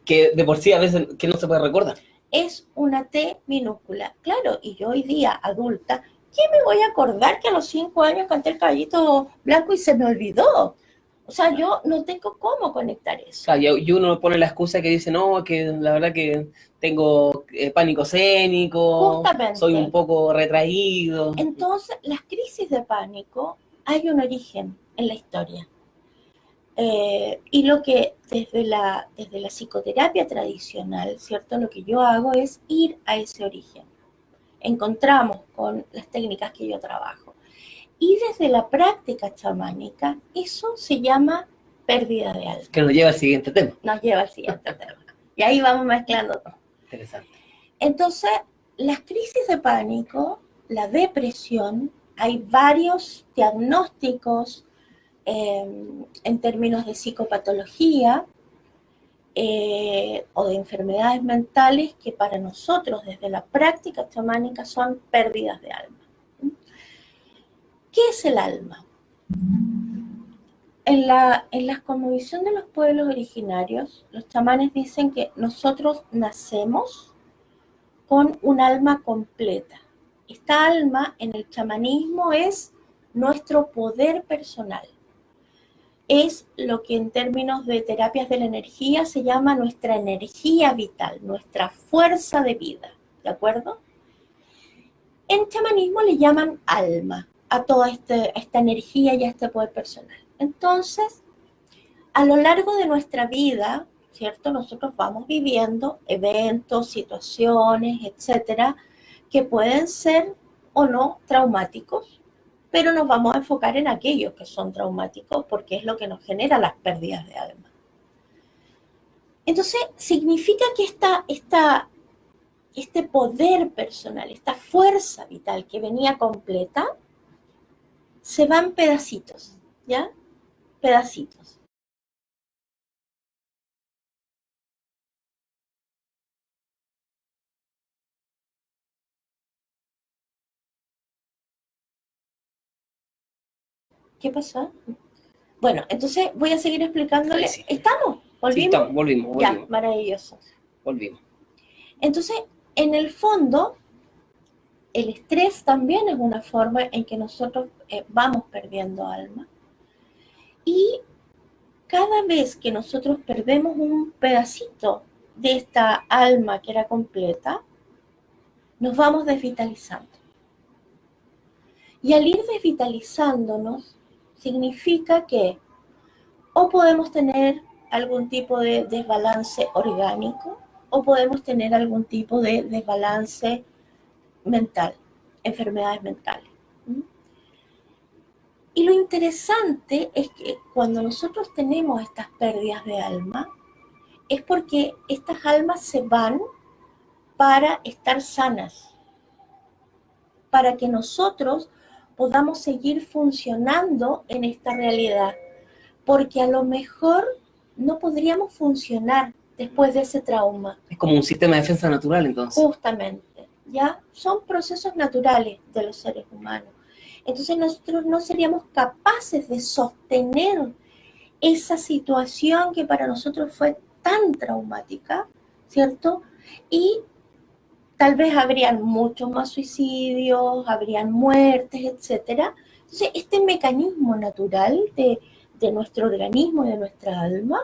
Que de por sí a veces que no se puede recordar. Es una T minúscula. Claro, y yo hoy día, adulta, ¿qué me voy a acordar que a los 5 años canté el Caballito Blanco y se me olvidó? O sea, yo no tengo cómo conectar eso. Claro, y uno pone la excusa que dice, no, que la verdad que tengo pánico escénico, justamente, soy un poco retraído. Entonces, las crisis de pánico hay un origen en la historia. Y lo que desde la psicoterapia tradicional, ¿cierto? Lo que yo hago es ir a ese origen. Encontramos con las técnicas que yo trabajo. Y desde la práctica chamánica, eso se llama pérdida de alma. Que nos lleva al siguiente tema. Nos lleva al siguiente tema. Y ahí vamos mezclando todo. Interesante. Entonces, las crisis de pánico, la depresión, hay varios diagnósticos en términos de psicopatología o de enfermedades mentales que para nosotros desde la práctica chamánica son pérdidas de alma. ¿Qué es el alma? En la cosmovisión de los pueblos originarios, los chamanes dicen que nosotros nacemos con un alma completa. Esta alma en el chamanismo es nuestro poder personal. Es lo que en términos de terapias de la energía se llama nuestra energía vital, nuestra fuerza de vida, ¿de acuerdo? En chamanismo le llaman alma a toda esta energía y a este poder personal. Entonces, a lo largo de nuestra vida, ¿cierto? Nosotros vamos viviendo eventos, situaciones, etcétera, que pueden ser o no traumáticos, pero nos vamos a enfocar en aquellos que son traumáticos porque es lo que nos genera las pérdidas de alma. Entonces, significa que este poder personal, esta fuerza vital que venía completa, se va en pedacitos, ¿ya? Pedacitos. ¿Qué pasó? Bueno, entonces voy a seguir explicándole. Sí. ¿Estamos? ¿Volvimos? Sí, volvimos. Ya, maravilloso. Volvimos. Entonces, en el fondo, el estrés también es una forma en que nosotros vamos perdiendo alma. Y cada vez que nosotros perdemos un pedacito de esta alma que era completa, nos vamos desvitalizando. Y al ir desvitalizándonos, significa que o podemos tener algún tipo de desbalance orgánico o podemos tener algún tipo de desbalance mental, enfermedades mentales. Y lo interesante es que cuando nosotros tenemos estas pérdidas de alma, es porque estas almas se van para estar sanas, para que nosotros podamos seguir funcionando en esta realidad, porque a lo mejor no podríamos funcionar después de ese trauma. Es como un sistema de defensa natural, entonces. Justamente, ¿ya? Son procesos naturales de los seres humanos. Entonces nosotros no seríamos capaces de sostener esa situación que para nosotros fue tan traumática, ¿cierto? Y tal vez habrían muchos más suicidios, habrían muertes, etcétera. Entonces, este mecanismo natural de nuestro organismo y de nuestra alma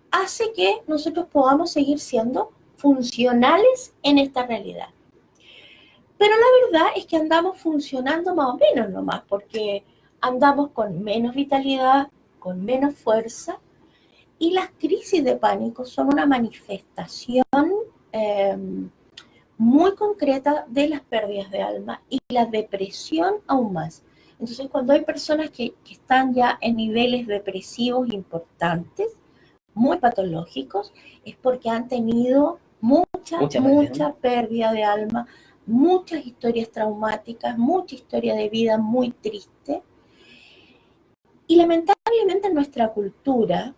hace que nosotros podamos seguir siendo funcionales en esta realidad. Pero la verdad es que andamos funcionando más o menos nomás, porque andamos con menos vitalidad, con menos fuerza, y las crisis de pánico son una manifestación muy concreta de las pérdidas de alma y la depresión aún más. Entonces, cuando hay personas que están ya en niveles depresivos importantes, muy patológicos, es porque han tenido mucha pérdida de alma, muchas historias traumáticas, mucha historia de vida muy triste. Y lamentablemente en nuestra cultura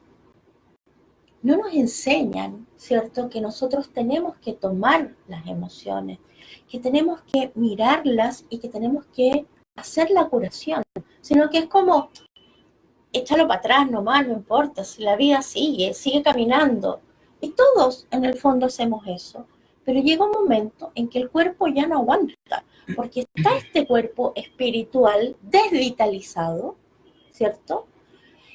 no nos enseñan, ¿cierto?, que nosotros tenemos que tomar las emociones, que tenemos que mirarlas y que tenemos que hacer la curación, sino que es como, échalo para atrás nomás, no importa, si la vida sigue caminando. Y todos en el fondo hacemos eso, pero llega un momento en que el cuerpo ya no aguanta, porque está este cuerpo espiritual desvitalizado, ¿cierto?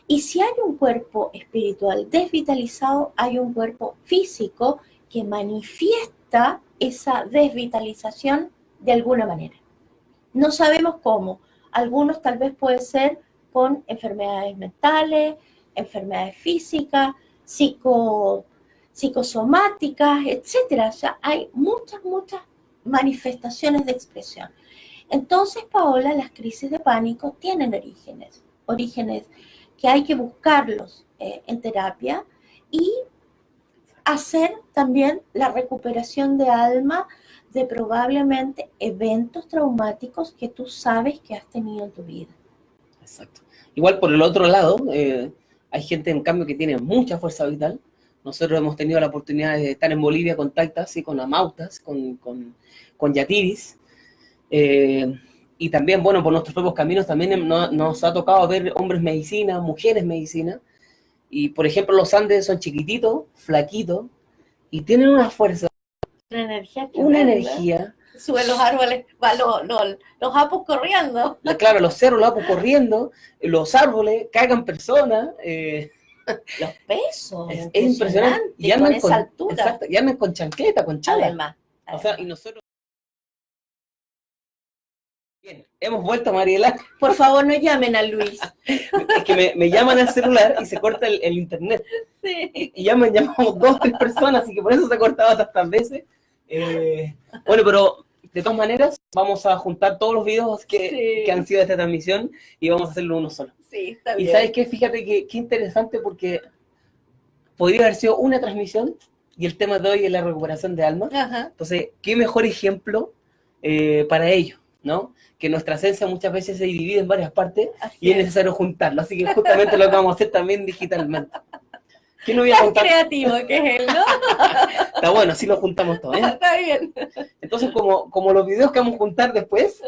Y si hay un cuerpo espiritual desvitalizado, hay un cuerpo físico que manifiesta esa desvitalización de alguna manera. No sabemos cómo. Algunos tal vez puede ser con enfermedades mentales, enfermedades físicas, psicosomáticas, etcétera. O sea, hay muchas manifestaciones de expresión. Entonces, Paola, las crisis de pánico tienen orígenes que hay que buscarlos en terapia y hacer también la recuperación de alma de probablemente eventos traumáticos que tú sabes que has tenido en tu vida. Exacto. Igual por el otro lado, hay gente en cambio que tiene mucha fuerza vital. Nosotros hemos tenido la oportunidad de estar en Bolivia con Taitas y con Amautas, con Yatiris. Y también, bueno, por nuestros propios caminos también nos ha tocado ver hombres medicina, mujeres medicina. Y, por ejemplo, los Andes son chiquititos, flaquitos, y tienen una fuerza, una energía. Suben los árboles, va los apus corriendo. Claro, los cerros, los apus corriendo, los árboles, cagan personas. Los pesos. Es impresionante. Y andan con esa altura. Exacto, y andan con chancleta, con chala. Además. O sea, y nosotros... Bien, hemos vuelto, Mariela. Por favor, no llamen a Luis. Es que me llaman al celular y se corta el internet. Sí. Y ya me llamamos 2 o 3 personas, así que por eso se ha cortado tantas veces. Bueno, pero de todas maneras, vamos a juntar todos los videos que han sido de esta transmisión y vamos a hacerlo uno solo. Sí, está bien. Y ¿sabes qué? Fíjate qué interesante, porque podría haber sido una transmisión y el tema de hoy es la recuperación de alma. Ajá. Entonces, qué mejor ejemplo para ello, ¿no? Que nuestra esencia muchas veces se divide en varias partes y es necesario juntarlo. Así que justamente lo que vamos a hacer también digitalmente. ¿Qué no voy a contar? Creativo que es él, ¿no? Está bueno, así lo juntamos todo, ¿eh? Está bien. Entonces, como los videos que vamos a juntar después,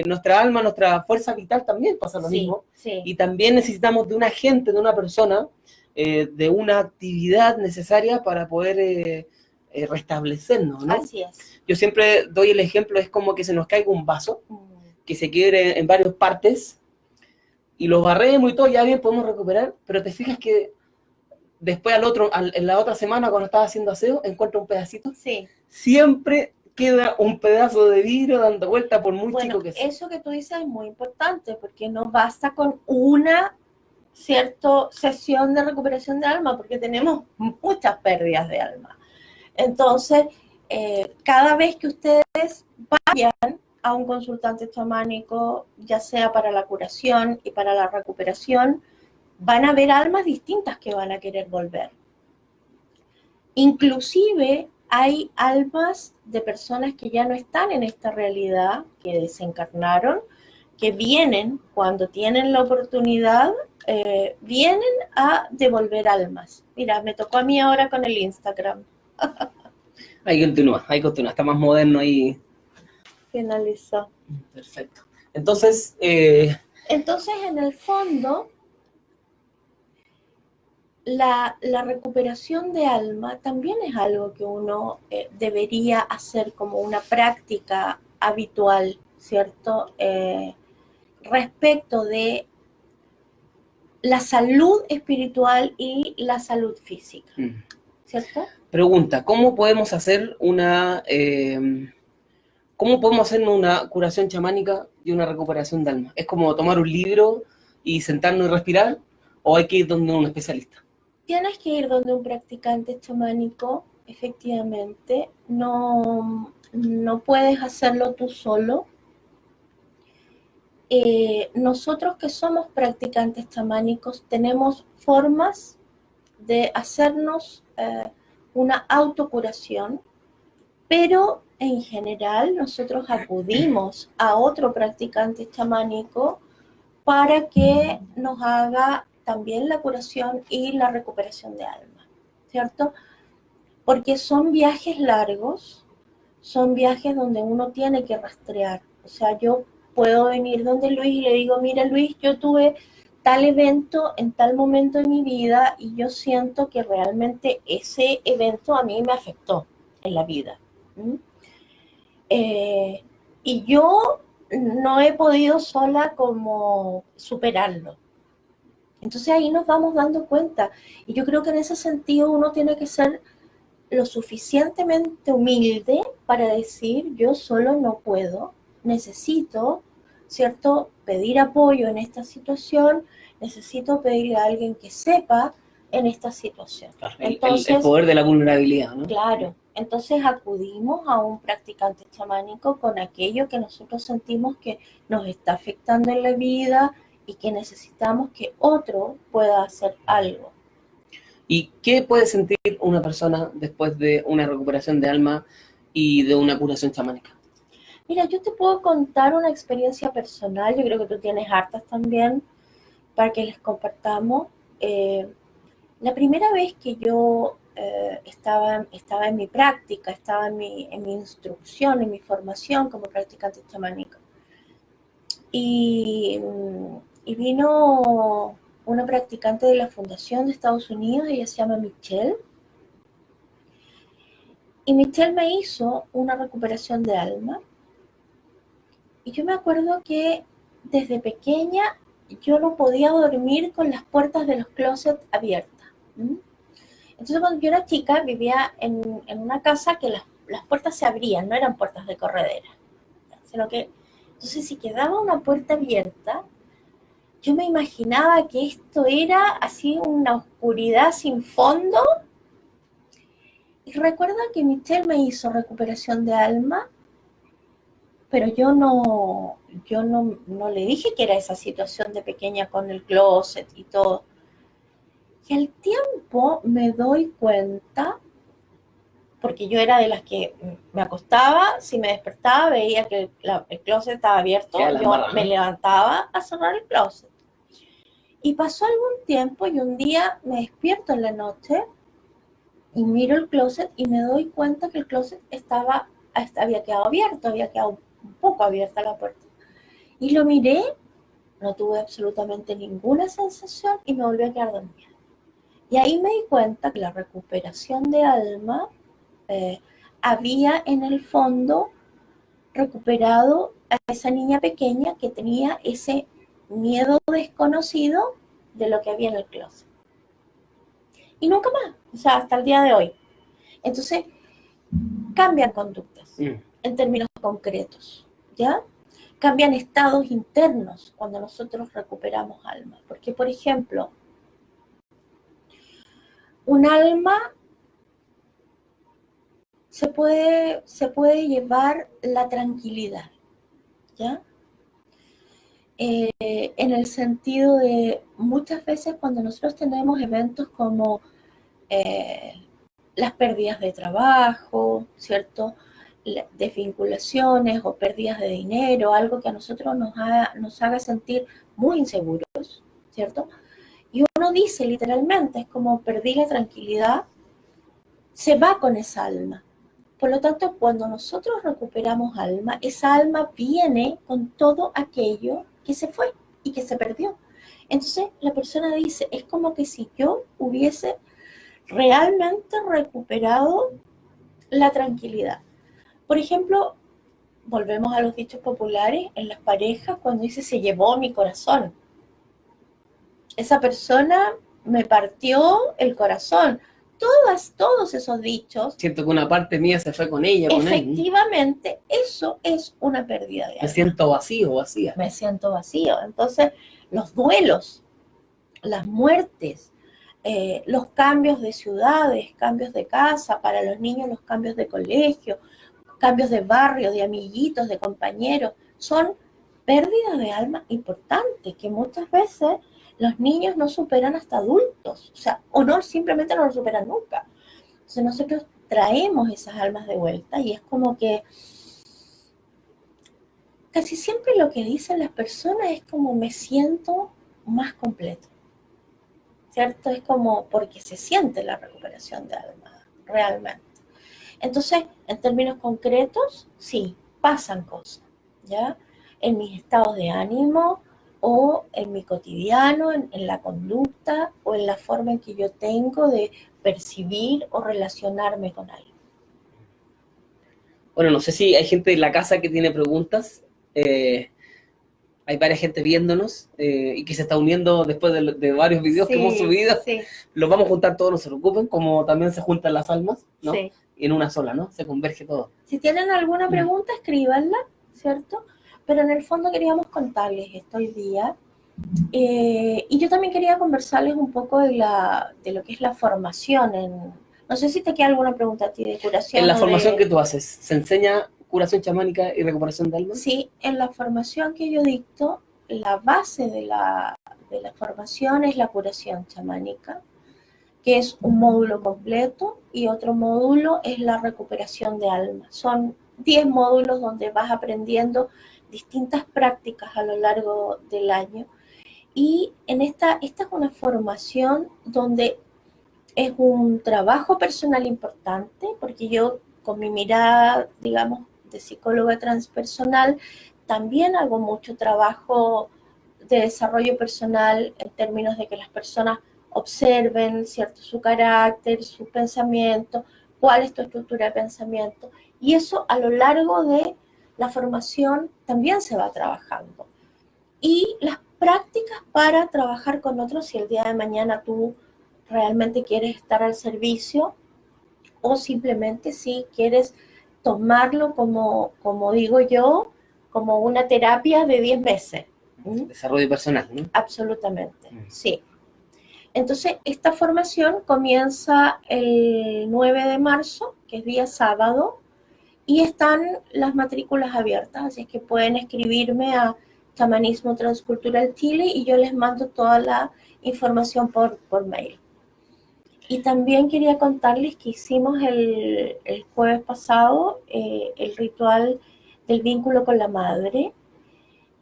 nuestra alma, nuestra fuerza vital también pasa lo mismo. Sí. Y también necesitamos de un agente, de una persona, de una actividad necesaria para poder restablecernos, ¿no? Así es. Yo siempre doy el ejemplo, es como que se nos caiga un vaso, que se quiebre en varias partes, y lo barremos y todo, ya bien podemos recuperar, pero te fijas que después en la otra semana, cuando estaba haciendo aseo, encuentro un pedacito. Sí. Siempre queda un pedazo de vidrio dando vuelta por muy chico que sea. Eso que tú dices es muy importante, porque no basta con una cierta sesión de recuperación de alma, porque tenemos muchas pérdidas de alma. Entonces, cada vez que ustedes vayan a un consultante chamánico, ya sea para la curación y para la recuperación, van a ver almas distintas que van a querer volver. Inclusive hay almas de personas que ya no están en esta realidad, que desencarnaron, que vienen cuando tienen la oportunidad, vienen a devolver almas. Mira, me tocó a mí ahora con el Instagram. Ahí continúa, está más moderno ahí. Finalizó. Perfecto. Entonces, en el fondo, la recuperación de alma también es algo que uno debería hacer como una práctica habitual, ¿cierto? Respecto de la salud espiritual y la salud física, ¿cierto? Pregunta, ¿cómo podemos hacer una curación chamánica y una recuperación de alma? ¿Es como tomar un libro y sentarnos y respirar, o hay que ir donde un especialista? Tienes que ir donde un practicante chamánico, efectivamente. No puedes hacerlo tú solo. Nosotros que somos practicantes chamánicos tenemos formas de hacernos una autocuración, pero en general nosotros acudimos a otro practicante chamánico para que nos haga también la curación y la recuperación de alma, ¿cierto? Porque son viajes largos, son viajes donde uno tiene que rastrear. O sea, yo puedo venir donde Luis y le digo, mira Luis, yo tuve tal evento en tal momento de mi vida y yo siento que realmente ese evento a mí me afectó en la vida. Y yo no he podido sola como superarlo. Entonces ahí nos vamos dando cuenta. Y yo creo que en ese sentido uno tiene que ser lo suficientemente humilde para decir, yo solo no puedo, necesito, ¿cierto?, pedir apoyo en esta situación, necesito pedirle a alguien que sepa en esta situación. Claro, entonces, el poder de la vulnerabilidad, ¿no? Claro, entonces acudimos a un practicante chamánico con aquello que nosotros sentimos que nos está afectando en la vida y que necesitamos que otro pueda hacer algo. ¿Y qué puede sentir una persona después de una recuperación de alma y de una curación chamánica? Mira, yo te puedo contar una experiencia personal, yo creo que tú tienes hartas también, para que les compartamos. La primera vez que yo estaba en mi práctica, estaba en mi instrucción, en mi formación como practicante chamánica, y, y vino una practicante de la Fundación de Estados Unidos, ella se llama Michelle, y Michelle me hizo una recuperación de alma, y yo me acuerdo que desde pequeña yo no podía dormir con las puertas de los closets abiertas. Entonces cuando yo era chica vivía en una casa que las puertas se abrían, no eran puertas de corredera, sino que, entonces si quedaba una puerta abierta, yo me imaginaba que esto era así una oscuridad sin fondo. Y recuerdo que Michelle me hizo recuperación de alma, pero yo no le dije que era esa situación de pequeña con el closet y todo. Y al tiempo me doy cuenta, porque yo era de las que me acostaba, si me despertaba veía que el closet estaba abierto, yo me levantaba a cerrar el closet. Y pasó algún tiempo y un día me despierto en la noche y miro el closet y me doy cuenta que el closet había quedado abierto, había quedado un poco abierta la puerta. Y lo miré, no tuve absolutamente ninguna sensación y me volví a quedar dormida. Y ahí me di cuenta que la recuperación de alma había en el fondo recuperado a esa niña pequeña que tenía ese miedo desconocido de lo que había en el closet. Y nunca más, o sea, hasta el día de hoy. Entonces, cambian conductas en términos concretos, ¿ya? Cambian estados internos cuando nosotros recuperamos alma. Porque, por ejemplo, un alma se puede llevar la tranquilidad, ¿ya? En el sentido de muchas veces cuando nosotros tenemos eventos como las pérdidas de trabajo, ¿cierto? Desvinculaciones o pérdidas de dinero, algo que a nosotros nos haga sentir muy inseguros, ¿cierto? Y uno dice literalmente, es como perdí la tranquilidad, se va con esa alma. Por lo tanto, cuando nosotros recuperamos alma, esa alma viene con todo aquello que se fue y que se perdió. Entonces, la persona dice, es como que si yo hubiese realmente recuperado la tranquilidad. Por ejemplo, volvemos a los dichos populares en las parejas cuando dice se llevó mi corazón. Esa persona me partió el corazón. Todos esos dichos. Siento que una parte mía se fue con ella, con él. Efectivamente, eso es una pérdida de alma. Me siento vacío, vacía. Me siento vacío. Entonces, los duelos, las muertes, los cambios de ciudades, cambios de casa, para los niños los cambios de colegio, cambios de barrio, de amiguitos, de compañeros, son pérdidas de alma importantes que muchas veces los niños no superan hasta adultos, o sea, o no, simplemente no lo superan nunca. Entonces nosotros traemos esas almas de vuelta y es como que casi siempre lo que dicen las personas es como me siento más completo, ¿cierto? Es como porque se siente la recuperación de alma, realmente. Entonces, en términos concretos, sí, pasan cosas, ¿ya? En mis estados de ánimo o en mi cotidiano, en la conducta o en la forma en que yo tengo de percibir o relacionarme con alguien. Bueno, no sé si hay gente en la casa que tiene preguntas. Hay varias gente viéndonos y que se está uniendo después de varios videos que hemos subido. Sí. Los vamos a juntar todos, no se preocupen, como también se juntan las almas, ¿no? Sí. En una sola, ¿no? Se converge todo. Si tienen alguna pregunta, escríbanla, ¿cierto? Pero en el fondo queríamos contarles esto hoy día. Y yo también quería conversarles un poco de lo que es la formación. No sé si te queda alguna pregunta a ti de curación. En la formación que tú haces, ¿se enseña curación chamánica y recuperación de alma? Sí, en la formación que yo dicto, la base de la formación es la curación chamánica, que es un módulo completo, y otro módulo es la recuperación de alma. Son 10 módulos donde vas aprendiendo distintas prácticas a lo largo del año. Y esta es una formación donde es un trabajo personal importante, porque yo con mi mirada, digamos, de psicóloga transpersonal, también hago mucho trabajo de desarrollo personal en términos de que las personas observen, ¿cierto?, su carácter, su pensamiento, cuál es tu estructura de pensamiento, y eso a lo largo de la formación también se va trabajando. Y las prácticas para trabajar con otros, si el día de mañana tú realmente quieres estar al servicio, o simplemente si quieres tomarlo como digo yo, como una terapia de 10 meses. Desarrollo personal, ¿no? Absolutamente, sí. Entonces, esta formación comienza el 9 de marzo, que es día sábado, y están las matrículas abiertas, así que pueden escribirme a Chamanismo Transcultural Chile y yo les mando toda la información por mail. Y también quería contarles que hicimos el jueves pasado el ritual del vínculo con la madre,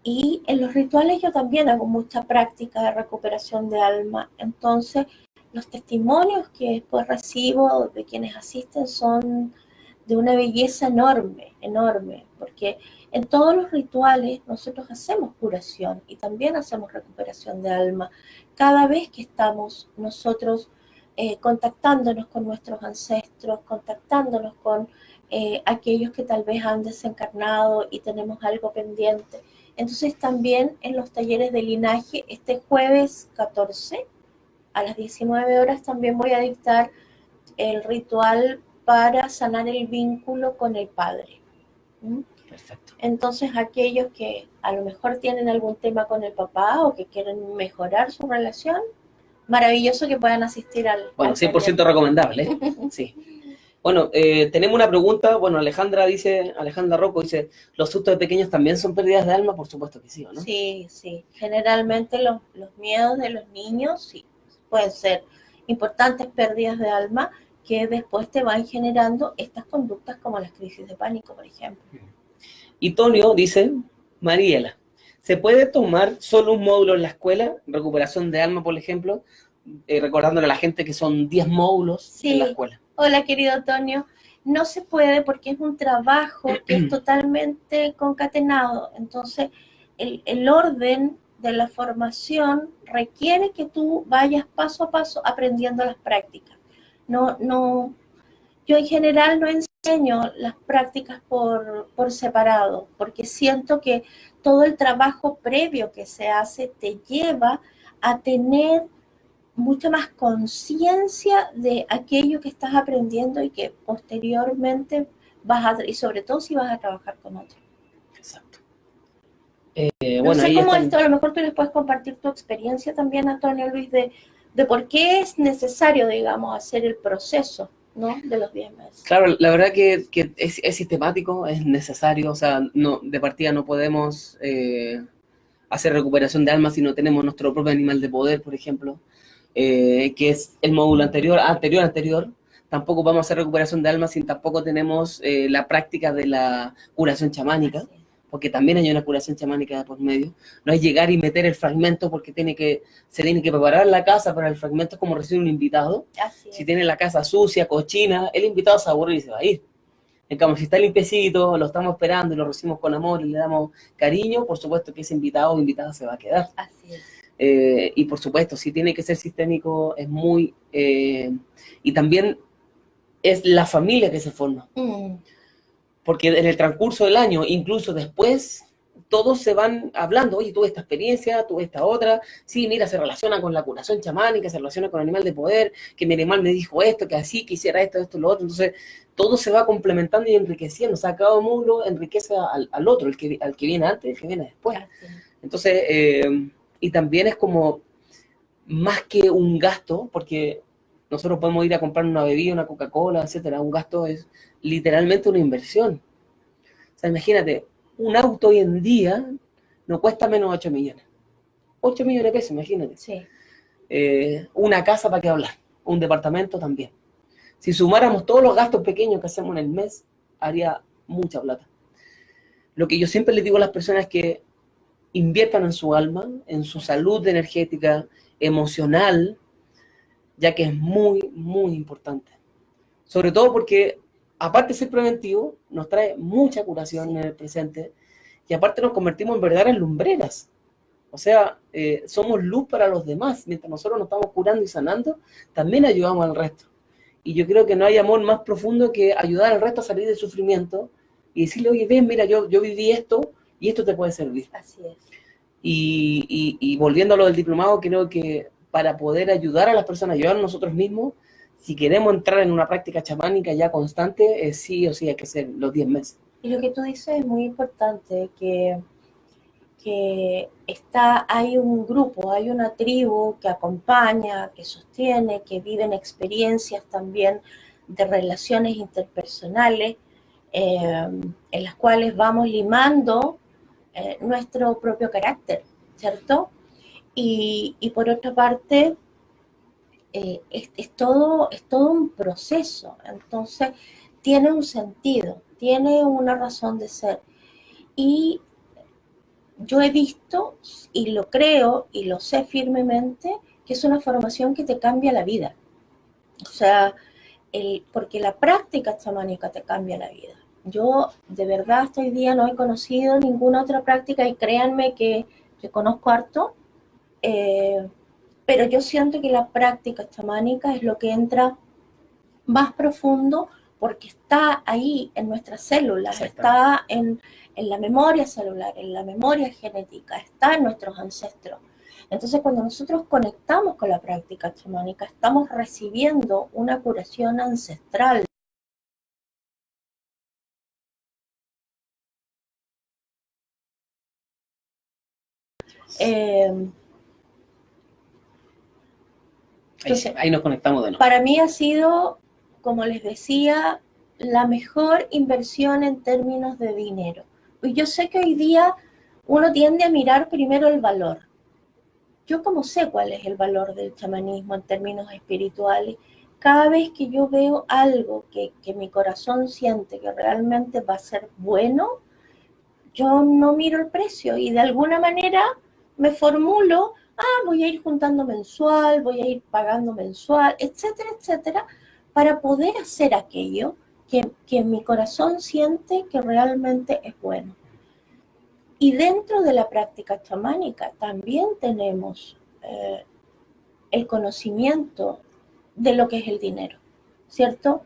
y en los rituales yo también hago mucha práctica de recuperación de alma. Entonces, los testimonios que después recibo de quienes asisten son de una belleza enorme, enorme, porque en todos los rituales nosotros hacemos curación y también hacemos recuperación de alma. Cada vez que estamos nosotros contactándonos con nuestros ancestros, contactándonos con aquellos que tal vez han desencarnado y tenemos algo pendiente. Entonces también en los talleres de linaje, este jueves 14 a las 19 horas también voy a dictar el ritual para sanar el vínculo con el padre. Perfecto. Entonces aquellos que a lo mejor tienen algún tema con el papá o que quieren mejorar su relación, maravilloso que puedan asistir al... Bueno, al 100% recomendable, sí. Bueno, tenemos una pregunta. Bueno, Alejandra Rocco dice, ¿los sustos de pequeños también son pérdidas de alma? Por supuesto que sí, ¿o no? Sí, sí. Generalmente los miedos de los niños, sí, pueden ser importantes pérdidas de alma que después te van generando estas conductas como las crisis de pánico, por ejemplo. Y Tonio dice, Mariela, ¿se puede tomar solo un módulo en la escuela? Recuperación de alma, por ejemplo, recordándole a la gente que son 10 módulos en la escuela. Hola, querido Antonio. No se puede porque es un trabajo que es totalmente concatenado. Entonces, el orden de la formación requiere que tú vayas paso a paso aprendiendo las prácticas. No, yo en general no enseño las prácticas por separado, porque siento que todo el trabajo previo que se hace te lleva a tener mucha más conciencia de aquello que estás aprendiendo y que posteriormente y sobre todo si vas a trabajar con otros. Exacto. No sé cómo esto, a lo mejor tú les puedes compartir tu experiencia también, Antonio Luis, de por qué es necesario, digamos, hacer el proceso, ¿no?, de los 10 meses. Claro, la verdad que es sistemático, es necesario, o sea, no, de partida no podemos hacer recuperación de alma si no tenemos nuestro propio animal de poder, por ejemplo, que es el módulo anterior. Tampoco vamos a hacer recuperación de alma si tampoco tenemos la práctica de la curación chamánica, porque también hay una curación chamánica de por medio. No es llegar y meter el fragmento porque se tiene que preparar la casa para el fragmento, es como recibir un invitado. Si tiene la casa sucia, cochina, el invitado se aburre y se va a ir. En cambio, si está limpiecito, lo estamos esperando y lo recibimos con amor y le damos cariño, por supuesto que ese invitado o invitada se va a quedar. Así es. Y por supuesto, si tiene que ser sistémico, es muy... y también es la familia que se forma. Porque en el transcurso del año, incluso después, todos se van hablando, oye, tuve esta experiencia, tuve esta otra, sí, mira, se relaciona con la curación chamánica, se relaciona con el animal de poder, que mi animal me dijo esto, que así, que hiciera esto, lo otro. Entonces, todo se va complementando y enriqueciendo. O sea, cada módulo enriquece al otro, al que viene antes, el que viene después. Entonces, y también es como más que un gasto, porque nosotros podemos ir a comprar una bebida, una Coca-Cola, etcétera. Un gasto es literalmente una inversión. O sea, imagínate, un auto hoy en día no cuesta menos de 8 millones. 8 millones de pesos, imagínate. Sí. Una casa, ¿para qué hablar? un departamento también. Si sumáramos todos los gastos pequeños que hacemos en el mes, haría mucha plata. Lo que yo siempre les digo a las personas es que inviertan en su alma, en su salud energética, emocional, ya que es muy, muy importante. Sobre todo porque, aparte de ser preventivo, nos trae mucha curación en el presente y aparte nos convertimos en verdaderas lumbreras. O sea, somos luz para los demás. Mientras nosotros nos estamos curando y sanando, también ayudamos al resto. Y yo creo que no hay amor más profundo que ayudar al resto a salir del sufrimiento y decirle, oye, ven, mira, yo viví esto y esto te puede servir. Así es. Y volviendo a lo del diplomado, creo que para poder ayudar a las personas, ayudar a nosotros mismos, si queremos entrar en una práctica chamánica ya constante, sí o sí hay que hacer los 10 meses. Y lo que tú dices es muy importante, que hay un grupo, hay una tribu que acompaña, que sostiene, que viven experiencias también de relaciones interpersonales, en las cuales vamos limando nuestro propio carácter, ¿cierto? Y por otra parte, es todo un proceso, entonces tiene un sentido, tiene una razón de ser. Y yo he visto, y lo creo, y lo sé firmemente, que es una formación que te cambia la vida. O sea, porque la práctica chamánica te cambia la vida. Yo, de verdad, hasta hoy día no he conocido ninguna otra práctica, y créanme que conozco harto, pero yo siento que la práctica chamánica es lo que entra más profundo, porque está ahí en nuestras células, está en la memoria celular, en la memoria genética, está en nuestros ancestros. Entonces, cuando nosotros conectamos con la práctica chamánica, estamos recibiendo una curación ancestral. Entonces, ahí nos conectamos de nuevo. Para mí ha sido, como les decía, la mejor inversión en términos de dinero. Y yo sé que hoy día uno tiende a mirar primero el valor. Yo como sé cuál es el valor del chamanismo en términos espirituales, cada vez que yo veo algo que mi corazón siente que realmente va a ser bueno, yo no miro el precio y de alguna manera me formulo, voy a ir juntando mensual, voy a ir pagando mensual, etcétera, etcétera, para poder hacer aquello que mi corazón siente que realmente es bueno. Y dentro de la práctica chamánica también tenemos el conocimiento de lo que es el dinero, ¿cierto?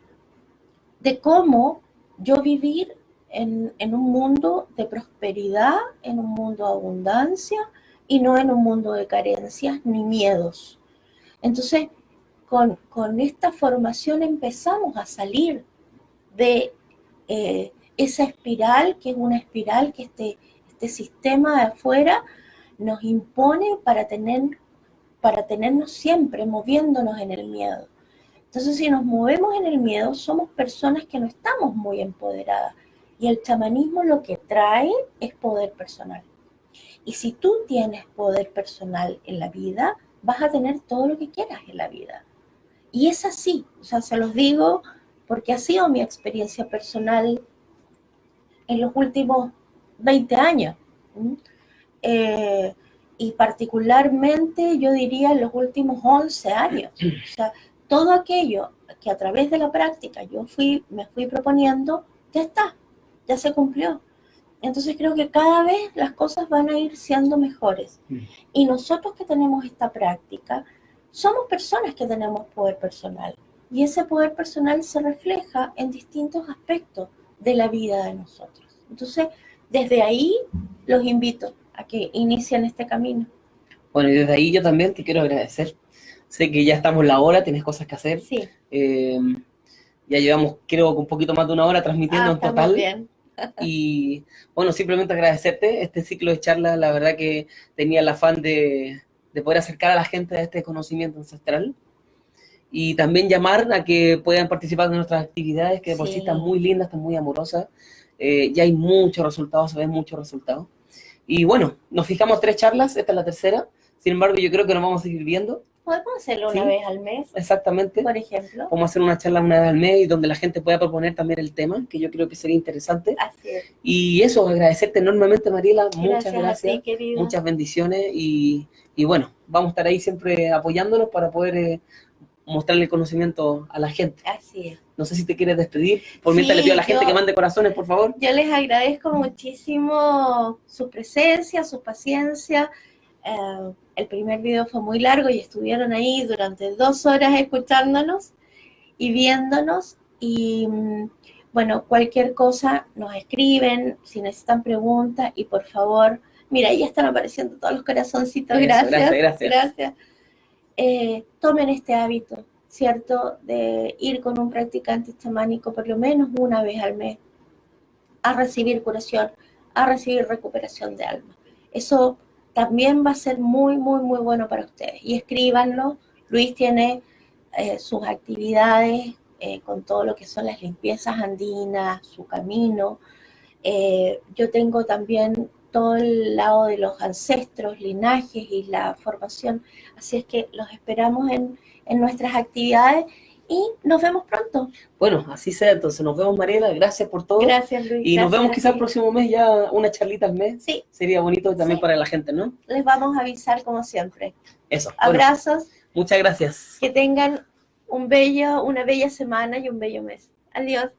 De cómo yo vivir en un mundo de prosperidad, en un mundo de abundancia y no en un mundo de carencias ni miedos. Entonces, con esta formación empezamos a salir de esa espiral, que es una espiral que este sistema de afuera nos impone para tenernos siempre moviéndonos en el miedo. Entonces, si nos movemos en el miedo, somos personas que no estamos muy empoderadas. Y el chamanismo lo que trae es poder personal. Y si tú tienes poder personal en la vida, vas a tener todo lo que quieras en la vida. Y es así, o sea, se los digo porque ha sido mi experiencia personal en los últimos 20 años. Y particularmente, yo diría, en los últimos 11 años. O sea, todo aquello que a través de la práctica me fui proponiendo, ya está, ya se cumplió. Entonces creo que cada vez las cosas van a ir siendo mejores. Y nosotros que tenemos esta práctica, somos personas que tenemos poder personal. Y ese poder personal se refleja en distintos aspectos de la vida de nosotros. Entonces, desde ahí los invito a que inicien este camino. Bueno, y desde ahí yo también te quiero agradecer. Sé que ya estamos la hora, tienes cosas que hacer. Sí. Ya llevamos, creo, un poquito más de una hora transmitiendo en total. Bien. Y bueno, simplemente agradecerte este ciclo de charlas. La verdad que tenía el afán de poder acercar a la gente a este conocimiento ancestral. Y también llamar a que puedan participar de nuestras actividades, que de por sí están muy lindas, están muy amorosas. Ya hay muchos resultados, se ven muchos resultados. Y bueno, nos fijamos 3 charlas, esta es la tercera. Sin embargo, yo creo que nos vamos a seguir viendo. podemos hacerlo una Sí. vez al mes, Exactamente. por ejemplo. Vamos a hacer una charla una vez al mes y donde la gente pueda proponer también el tema, que yo creo que sería interesante. Así es. Y eso, agradecerte enormemente, Mariela. Muchas gracias. a ti, querido. Muchas bendiciones. Y bueno, vamos a estar ahí siempre apoyándonos para poder mostrarle el conocimiento a la gente. Así es. No sé si te quieres despedir. Por mientras le pido a la gente que mande corazones, por favor. Yo les agradezco muchísimo su presencia, su paciencia. El primer video fue muy largo y estuvieron ahí durante 2 horas escuchándonos y viéndonos. Y bueno, cualquier cosa nos escriben, si necesitan preguntas, y por favor, mira, ahí están apareciendo todos los corazoncitos. Eso, Gracias. gracias. Tomen este hábito, ¿cierto? De ir con un practicante chamánico por lo menos una vez al mes a recibir curación, a recibir recuperación de alma. Eso también va a ser muy, muy, muy bueno para ustedes. Y escríbanlo. Luis tiene sus actividades con todo lo que son las limpiezas andinas, su camino. Yo tengo también todo el lado de los ancestros, linajes y la formación. Así es que los esperamos en nuestras actividades y nos vemos pronto. Bueno, así sea. Entonces nos vemos, Mariela. Gracias por todo. Gracias, Luis. Y nos Gracias vemos a quizás ti. el próximo mes ya una charlita al mes. Sí. Sería bonito también Sí. para la gente, ¿no? Les vamos a avisar como siempre. Eso. Abrazos. Bueno, muchas gracias. Que tengan una bella semana y un bello mes. Adiós.